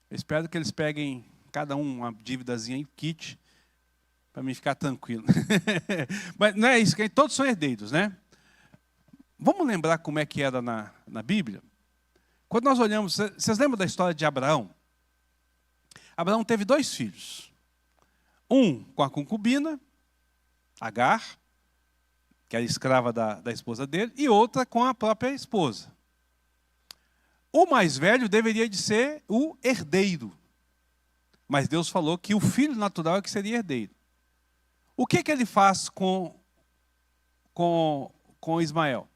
Eu espero que eles peguem cada um uma dívidazinha em kit, para mim ficar tranquilo. Mas não é isso, todos são herdeiros, né? Vamos lembrar como é que era na Bíblia? Quando nós olhamos, vocês lembram da história de Abraão? Abraão teve 2 filhos. Um com a concubina, Agar, que era escrava da esposa dele, e outra com a própria esposa. O mais velho deveria de ser o herdeiro. Mas Deus falou que o filho natural é que seria herdeiro. O que ele faz com Ismael?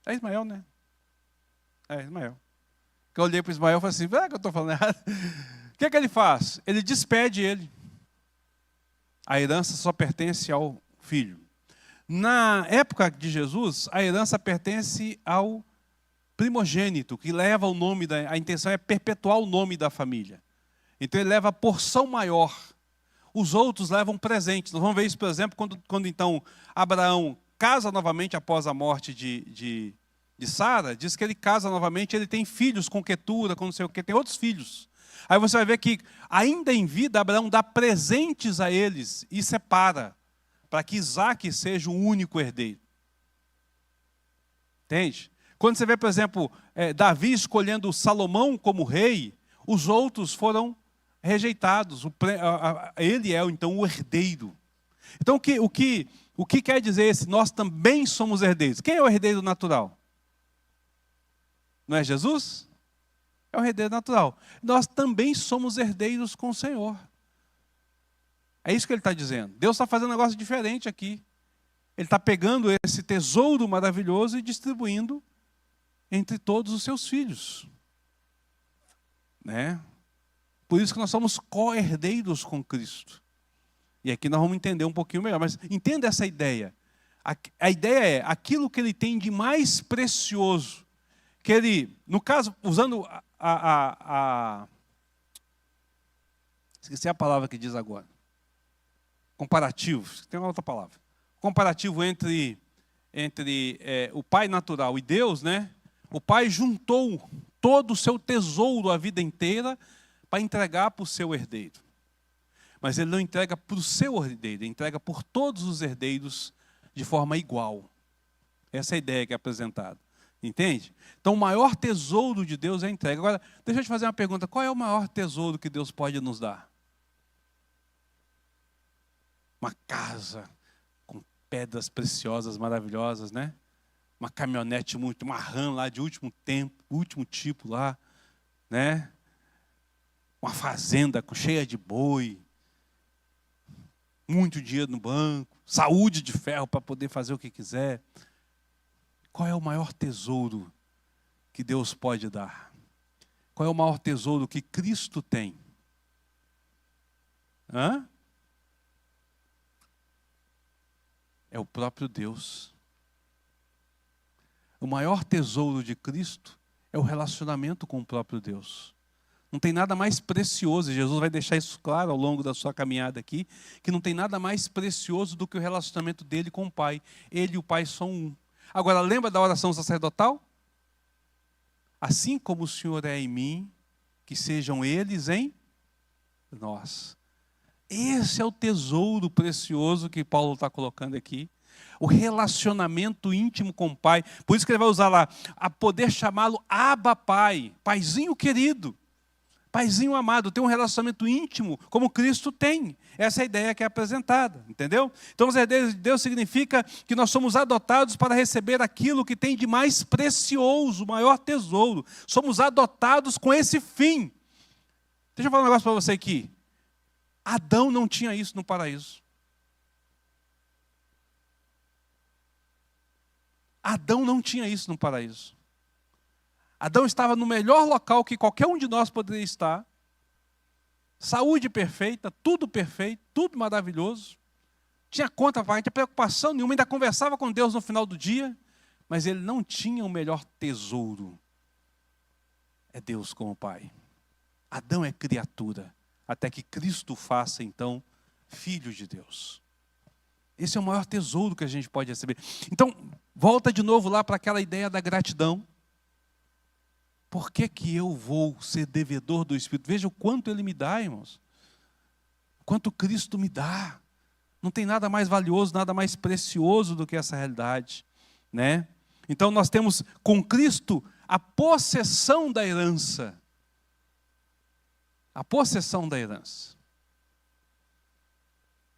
É Ismael, né? É Ismael. Que eu olhei para Ismael e falei assim, que eu estou falando errado? O que ele faz? Ele despede ele. A herança só pertence ao filho. Na época de Jesus, a herança pertence ao primogênito, que leva o nome, a intenção é perpetuar o nome da família. Então ele leva a porção maior. Os outros levam presentes. Nós vamos ver isso, por exemplo, quando então Abraão casa novamente após a morte de Sara, diz que ele casa novamente, ele tem filhos com Quetura, com não sei o que, tem outros filhos. Aí você vai ver que, ainda em vida, Abraão dá presentes a eles e separa, para que Isaque seja o único herdeiro. Entende? Quando você vê, por exemplo, Davi escolhendo Salomão como rei, os outros foram rejeitados. Ele é, então, o herdeiro. Então, o que quer dizer esse? Nós também somos herdeiros. Quem é o herdeiro natural? Não é Jesus? É o herdeiro natural. Nós também somos herdeiros com o Senhor. É isso que ele está dizendo. Deus está fazendo um negócio diferente aqui. Ele está pegando esse tesouro maravilhoso e distribuindo entre todos os seus filhos. Né? Por isso que nós somos co-herdeiros com Cristo. E aqui nós vamos entender um pouquinho melhor. Mas entenda essa ideia. A ideia é aquilo que ele tem de mais precioso. Que ele, no caso, usando esqueci a palavra que diz agora. Comparativo. Tem uma outra palavra. Comparativo entre o pai natural e Deus, né? O pai juntou todo o seu tesouro a vida inteira para entregar para o seu herdeiro. Mas ele não entrega para o seu herdeiro, ele entrega por todos os herdeiros de forma igual. Essa é a ideia que é apresentada. Entende? Então o maior tesouro de Deus é a entrega. Agora, deixa eu te fazer uma pergunta. Qual é o maior tesouro que Deus pode nos dar? Uma casa com pedras preciosas, maravilhosas, né? Uma caminhonete uma RAM lá de último tipo lá, né? Uma fazenda cheia de boi, muito dinheiro no banco, saúde de ferro para poder fazer o que quiser. Qual é o maior tesouro que Deus pode dar? Qual é o maior tesouro que Cristo tem? Hã? É o próprio Deus. O maior tesouro de Cristo é o relacionamento com o próprio Deus. Não tem nada mais precioso, e Jesus vai deixar isso claro ao longo da sua caminhada aqui, que não tem nada mais precioso do que o relacionamento dele com o Pai. Ele e o Pai são um. Agora, lembra da oração sacerdotal? Assim como o Senhor é em mim, que sejam eles em nós. Esse é o tesouro precioso que Paulo está colocando aqui. O relacionamento íntimo com o Pai. Por isso que ele vai usar lá, a poder chamá-lo Abba Pai, Paizinho querido, Paizinho amado, ter um relacionamento íntimo como Cristo tem. Essa é a ideia que é apresentada, entendeu? Então os herdeiros de Deus significa que nós somos adotados para receber aquilo que tem de mais precioso, o maior tesouro. Somos adotados com esse fim. Deixa eu falar um negócio para você aqui. Adão não tinha isso no paraíso. Adão não tinha isso no paraíso. Adão estava no melhor local que qualquer um de nós poderia estar. Saúde perfeita, tudo perfeito, tudo maravilhoso. Tinha conta para pagar, não tinha preocupação nenhuma, ainda conversava com Deus no final do dia. Mas ele não tinha o melhor tesouro. É Deus como Pai. Adão é criatura, até que Cristo faça, então, filho de Deus. Esse é o maior tesouro que a gente pode receber. Então, volta de novo lá para aquela ideia da gratidão. Por que eu vou ser devedor do Espírito? Veja o quanto Ele me dá, irmãos. Quanto Cristo me dá. Não tem nada mais valioso, nada mais precioso do que essa realidade, né? Então nós temos com Cristo a possessão da herança. A possessão da herança.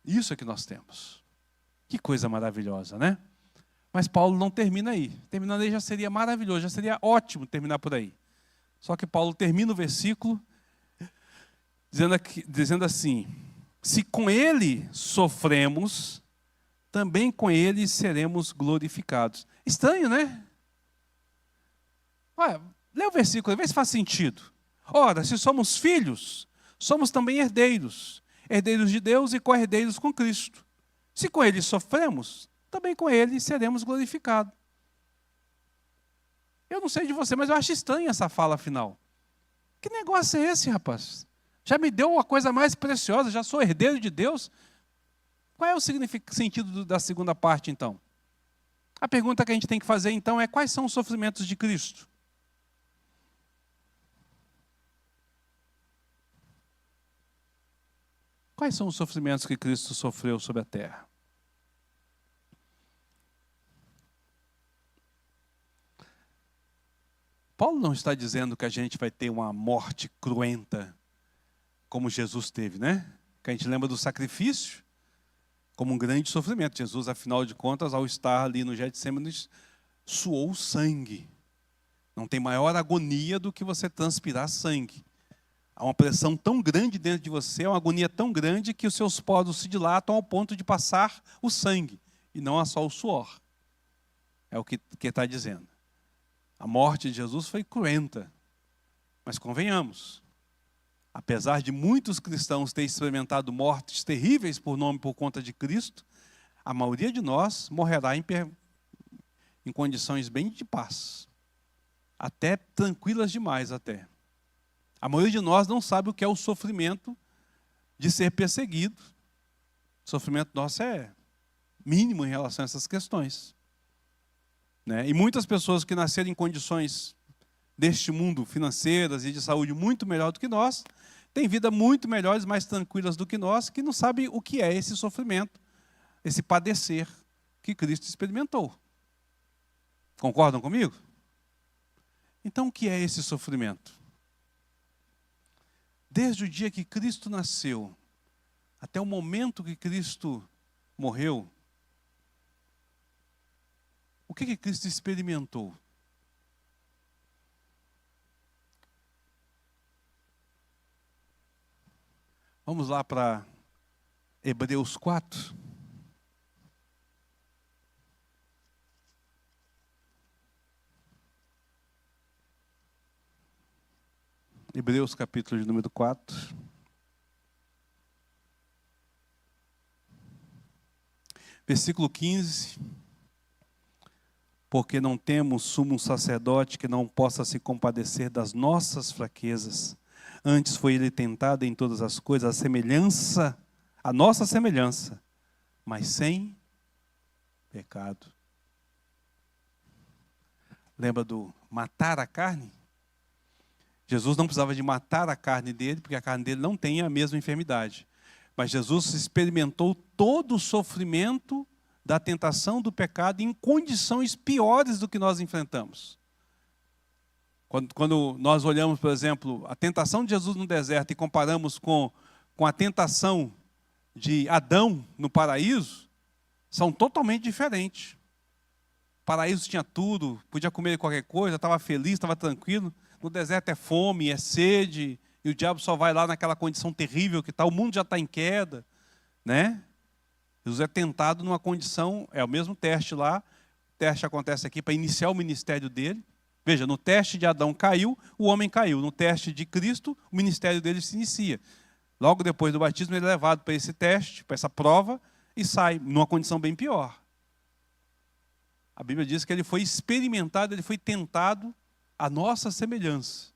Isso é que nós temos. Que coisa maravilhosa, né? Mas Paulo não termina aí. Terminando aí já seria maravilhoso, já seria ótimo terminar por aí. Só que Paulo termina o versículo dizendo assim: se com ele sofremos, também com ele seremos glorificados. Estranho, né? Olha, lê o versículo, vê se faz sentido. Ora, se somos filhos, somos também herdeiros. Herdeiros de Deus e co-herdeiros com Cristo. Se com ele sofremos, também com ele seremos glorificados. Eu não sei de você, mas eu acho estranha essa fala final. Que negócio é esse, rapaz? Já me deu uma coisa mais preciosa, já sou herdeiro de Deus. Qual é o sentido da segunda parte, então? A pergunta que a gente tem que fazer, então, é: quais são os sofrimentos de Cristo? Quais são os sofrimentos que Cristo sofreu sobre a terra? Paulo não está dizendo que a gente vai ter uma morte cruenta, como Jesus teve, né? Que a gente lembra do sacrifício como um grande sofrimento. Jesus, afinal de contas, ao estar ali no Getsemane, suou sangue. Não tem maior agonia do que você transpirar sangue. Há uma pressão tão grande dentro de você, uma agonia tão grande que os seus poros se dilatam ao ponto de passar o sangue, e não só o suor. É o que está dizendo. A morte de Jesus foi cruenta, mas convenhamos, apesar de muitos cristãos terem experimentado mortes terríveis por conta de Cristo, a maioria de nós morrerá em condições bem de paz, até tranquilas demais até. A maioria de nós não sabe o que é o sofrimento de ser perseguido. O sofrimento nosso é mínimo em relação a essas questões, né? E muitas pessoas que nasceram em condições deste mundo financeiras e de saúde muito melhor do que nós, têm vida muito melhores, mais tranquilas do que nós, que não sabem o que é esse sofrimento, esse padecer que Cristo experimentou. Concordam comigo? Então, o que é esse sofrimento? Desde o dia que Cristo nasceu, até o momento que Cristo morreu, o que Cristo experimentou? Vamos lá para Hebreus 4. Hebreus capítulo de número 4. Versículo 15. Porque não temos sumo sacerdote que não possa se compadecer das nossas fraquezas. Antes foi ele tentado em todas as coisas, a nossa semelhança, mas sem pecado. Lembra do matar a carne? Jesus não precisava de matar a carne dele, porque a carne dele não tem a mesma enfermidade. Mas Jesus experimentou todo o sofrimento da tentação do pecado em condições piores do que nós enfrentamos. Quando nós olhamos, por exemplo, a tentação de Jesus no deserto e comparamos com a tentação de Adão no paraíso, são totalmente diferentes. O paraíso tinha tudo, podia comer qualquer coisa, estava feliz, estava tranquilo. No deserto é fome, é sede, e o diabo só vai lá naquela condição terrível que está. O mundo já está em queda, né? Jesus é tentado numa condição, é o mesmo teste lá. O teste acontece aqui para iniciar o ministério dele. Veja, no teste de Adão caiu, o homem caiu. No teste de Cristo, o ministério dele se inicia. Logo depois do batismo, ele é levado para esse teste, para essa prova, e sai numa condição bem pior. A Bíblia diz que ele foi experimentado, ele foi tentado à nossa semelhança,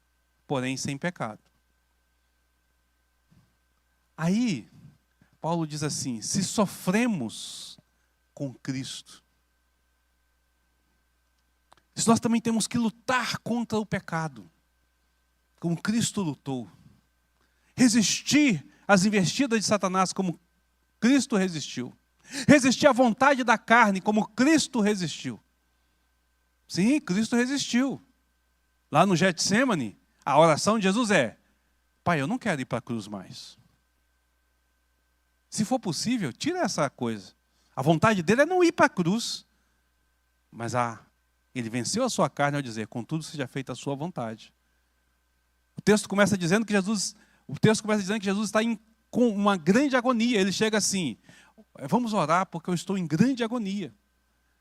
porém sem pecado. Aí, Paulo diz assim: se sofremos com Cristo, nós também temos que lutar contra o pecado, como Cristo lutou. Resistir às investidas de Satanás, como Cristo resistiu. Resistir à vontade da carne, como Cristo resistiu. Sim, Cristo resistiu. Lá no Getsemane, a oração de Jesus é: Pai, eu não quero ir para a cruz mais. Se for possível, tira essa coisa. A vontade dele é não ir para a cruz. Mas ele venceu a sua carne ao dizer: contudo seja feita a sua vontade. O texto começa dizendo que Jesus está com uma grande agonia. Ele chega assim: vamos orar porque eu estou em grande agonia.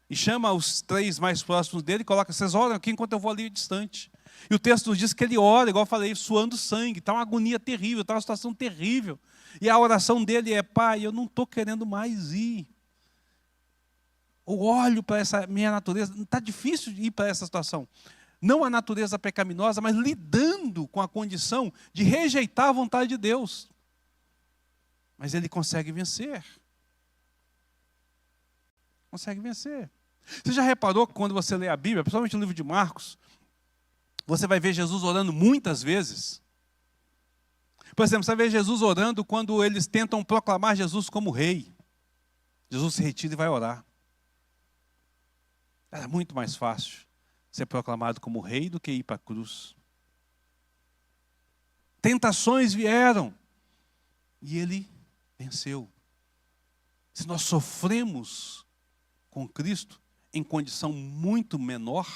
E chama os 3 mais próximos dele e coloca: vocês oram aqui enquanto eu vou ali distante. E o texto diz que ele ora, igual eu falei, suando sangue. Está uma agonia terrível, está uma situação terrível. E a oração dele é: Pai, eu não estou querendo mais ir. Eu olho para essa minha natureza, está difícil de ir para essa situação. Não a natureza pecaminosa, mas lidando com a condição de rejeitar a vontade de Deus. Mas ele consegue vencer. Consegue vencer. Você já reparou que quando você lê a Bíblia, principalmente no livro de Marcos, você vai ver Jesus orando muitas vezes? Por exemplo, você vai ver Jesus orando quando eles tentam proclamar Jesus como rei. Jesus se retira e vai orar. Era muito mais fácil. ser proclamado como rei do que ir para a cruz. Tentações vieram e ele venceu. Se nós sofremos com Cristo em condição muito menor,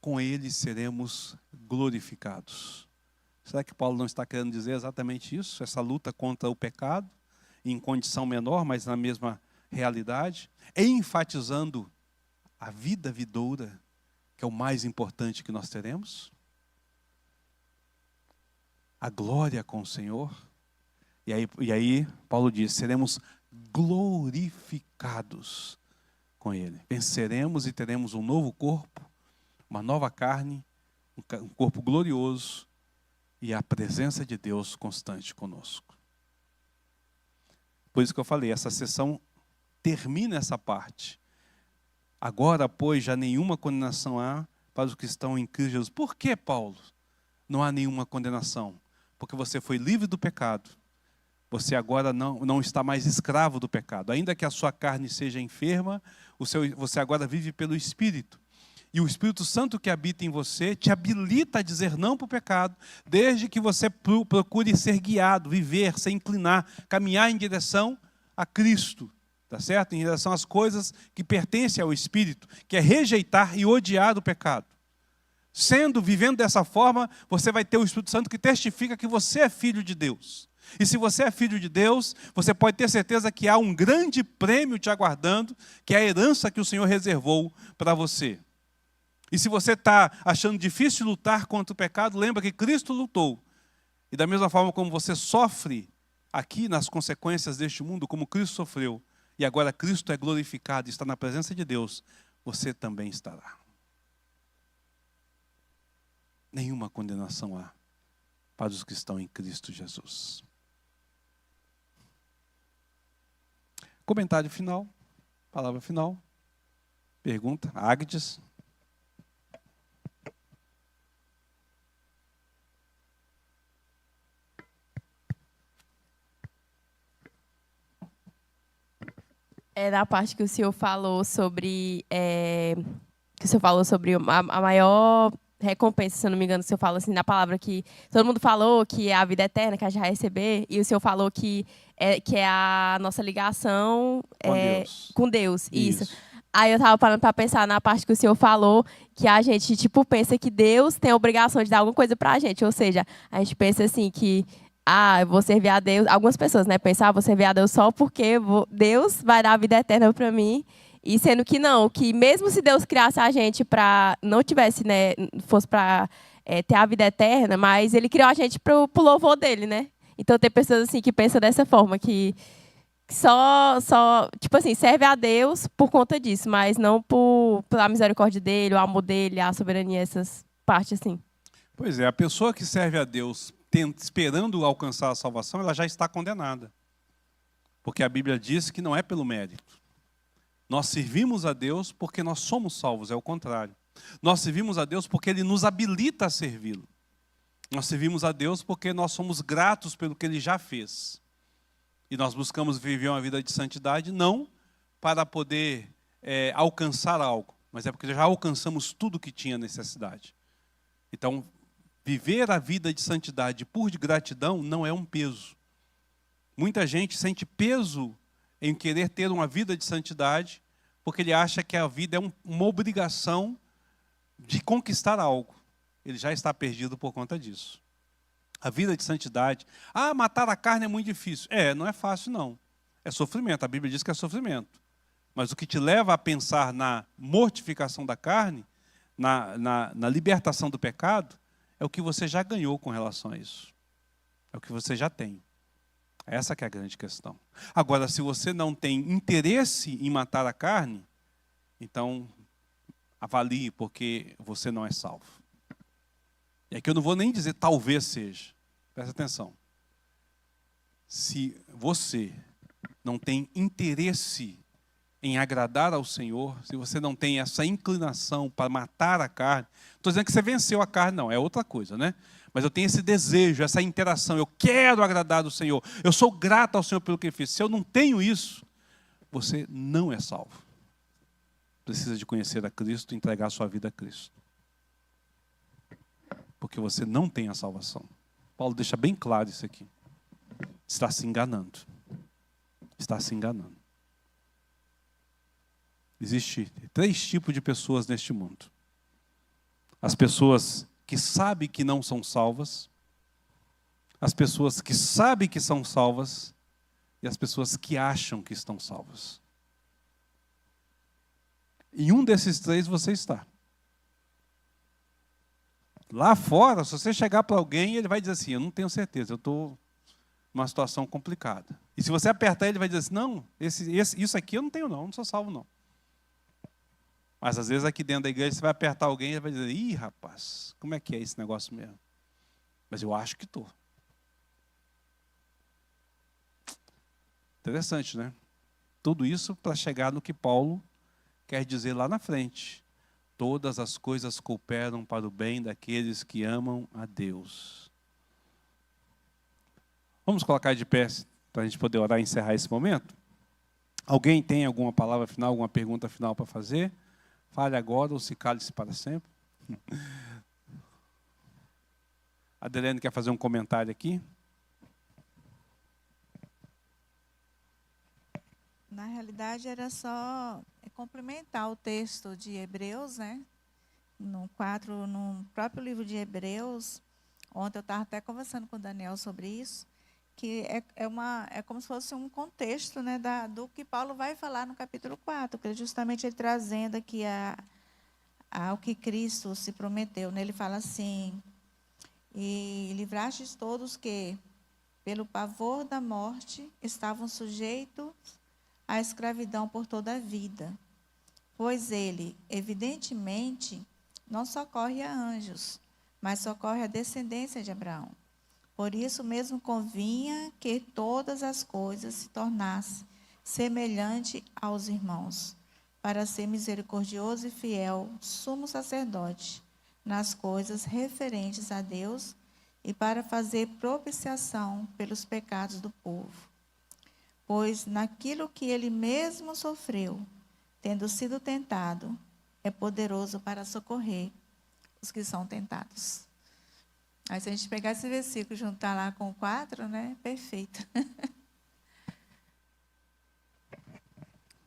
com ele seremos glorificados. Será que Paulo não está querendo dizer exatamente isso? Essa luta contra o pecado, em condição menor, mas na mesma realidade, enfatizando a vida vidoura, que é o mais importante que nós teremos? A glória com o Senhor. E aí Paulo diz, seremos glorificados com ele. Venceremos e teremos um novo corpo, uma nova carne, um corpo glorioso e a presença de Deus constante conosco. Por isso que eu falei, essa sessão termina essa parte. Agora, pois, já nenhuma condenação há para os que estão em Cristo Jesus. Por que, Paulo, não há nenhuma condenação? Porque você foi livre do pecado. Você agora não está mais escravo do pecado. Ainda que a sua carne seja enferma, você agora vive pelo Espírito. E o Espírito Santo que habita em você te habilita a dizer não para o pecado, desde que você procure ser guiado, viver, se inclinar, caminhar em direção a Cristo, tá certo? Em direção às coisas que pertencem ao Espírito, que é rejeitar e odiar o pecado. Vivendo dessa forma, você vai ter o Espírito Santo que testifica que você é filho de Deus. E se você é filho de Deus, você pode ter certeza que há um grande prêmio te aguardando, que é a herança que o Senhor reservou para você. E se você está achando difícil lutar contra o pecado, lembra que Cristo lutou. E da mesma forma como você sofre aqui nas consequências deste mundo, como Cristo sofreu, e agora Cristo é glorificado e está na presença de Deus, você também estará. Nenhuma condenação há para os que estão em Cristo Jesus. Comentário final, palavra final, pergunta, Agnes. É da parte que o senhor falou sobre a maior recompensa, se eu não me engano, o senhor falou assim na palavra que todo mundo falou que é a vida eterna que a gente vai receber, e o senhor falou que é a nossa ligação com Deus. Isso. Aí eu estava parando para pensar na parte que o senhor falou, que a gente pensa que Deus tem a obrigação de dar alguma coisa para a gente, ou seja, a gente pensa assim que eu vou servir a Deus. Algumas pessoas, pensam, vou servir a Deus só porque Deus vai dar a vida eterna para mim. E sendo que não, que mesmo se Deus criasse a gente para não tivesse, fosse para ter a vida eterna, mas Ele criou a gente pro louvor dele, né? Então tem pessoas assim que pensam dessa forma, que só serve a Deus por conta disso, mas não pela misericórdia dele, o amor dele, a soberania, essas partes assim. Pois é, a pessoa que serve a Deus esperando alcançar a salvação, ela já está condenada. Porque a Bíblia diz que não é pelo mérito. Nós servimos a Deus porque nós somos salvos, é o contrário. Nós servimos a Deus porque Ele nos habilita a servi-lo. Nós servimos a Deus porque nós somos gratos pelo que Ele já fez. E nós buscamos viver uma vida de santidade, não para poder alcançar algo, mas é porque já alcançamos tudo que tinha necessidade. Então, viver a vida de santidade por gratidão não é um peso. Muita gente sente peso em querer ter uma vida de santidade, porque ele acha que a vida é uma obrigação de conquistar algo. Ele já está perdido por conta disso. A vida de santidade, matar a carne é muito difícil. Não é fácil não. É sofrimento, a Bíblia diz que é sofrimento. Mas o que te leva a pensar na mortificação da carne, na libertação do pecado, é o que você já ganhou com relação a isso. É o que você já tem. Essa que é a grande questão. Agora, se você não tem interesse em matar a carne, então avalie, porque você não é salvo. E aqui eu não vou nem dizer talvez seja. Presta atenção. Se você não tem interesse em agradar ao Senhor, se você não tem essa inclinação para matar a carne, estou dizendo que você venceu a carne, não, é outra coisa, né? Mas eu tenho esse desejo, essa interação, eu quero agradar ao Senhor, eu sou grato ao Senhor pelo que Ele fez. Se eu não tenho isso, você não é salvo. precisa de conhecer a Cristo e entregar sua vida a Cristo. Porque você não tem a salvação. Paulo deixa bem claro isso aqui. Está se enganando. Está se enganando. Existem 3 tipos de pessoas neste mundo. As pessoas que sabem que não são salvas, as pessoas que sabem que são salvas e as pessoas que acham que estão salvas. Em um desses 3 você está. Lá fora, se você chegar para alguém, ele vai dizer assim, eu não tenho certeza, eu estou numa situação complicada. E se você apertar, ele vai dizer assim, não, isso aqui eu não tenho não sou salvo não. Mas às vezes aqui dentro da igreja você vai apertar alguém e ele vai dizer, ih rapaz, como é que é esse negócio mesmo? Mas eu acho que estou. Interessante, né? Tudo isso para chegar no que Paulo quer dizer lá na frente. Todas as coisas cooperam para o bem daqueles que amam a Deus. Vamos colocar de pé para a gente poder orar e encerrar esse momento? Alguém tem alguma palavra final, alguma pergunta final para fazer? Fale agora ou se cale-se para sempre. A Adelene quer fazer um comentário aqui? Na realidade, era só complementar o texto de Hebreus, né? No próprio livro de Hebreus, ontem eu estava até conversando com o Daniel sobre isso, que é como se fosse um contexto, né, do que Paulo vai falar no capítulo 4, que é justamente ele trazendo aqui ao que Cristo se prometeu. Né? Ele fala assim, e livrastes todos que, pelo pavor da morte, estavam sujeitos à escravidão por toda a vida. Pois ele, evidentemente, não socorre a anjos, mas socorre a descendência de Abraão. Por isso mesmo convinha que todas as coisas se tornassem semelhante aos irmãos, para ser misericordioso e fiel, sumo sacerdote, nas coisas referentes a Deus e para fazer propiciação pelos pecados do povo. Pois naquilo que ele mesmo sofreu, tendo sido tentado, é poderoso para socorrer os que são tentados. Aí se a gente pegar esse versículo e juntar lá com o 4, né? Perfeito.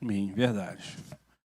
Amém, verdade.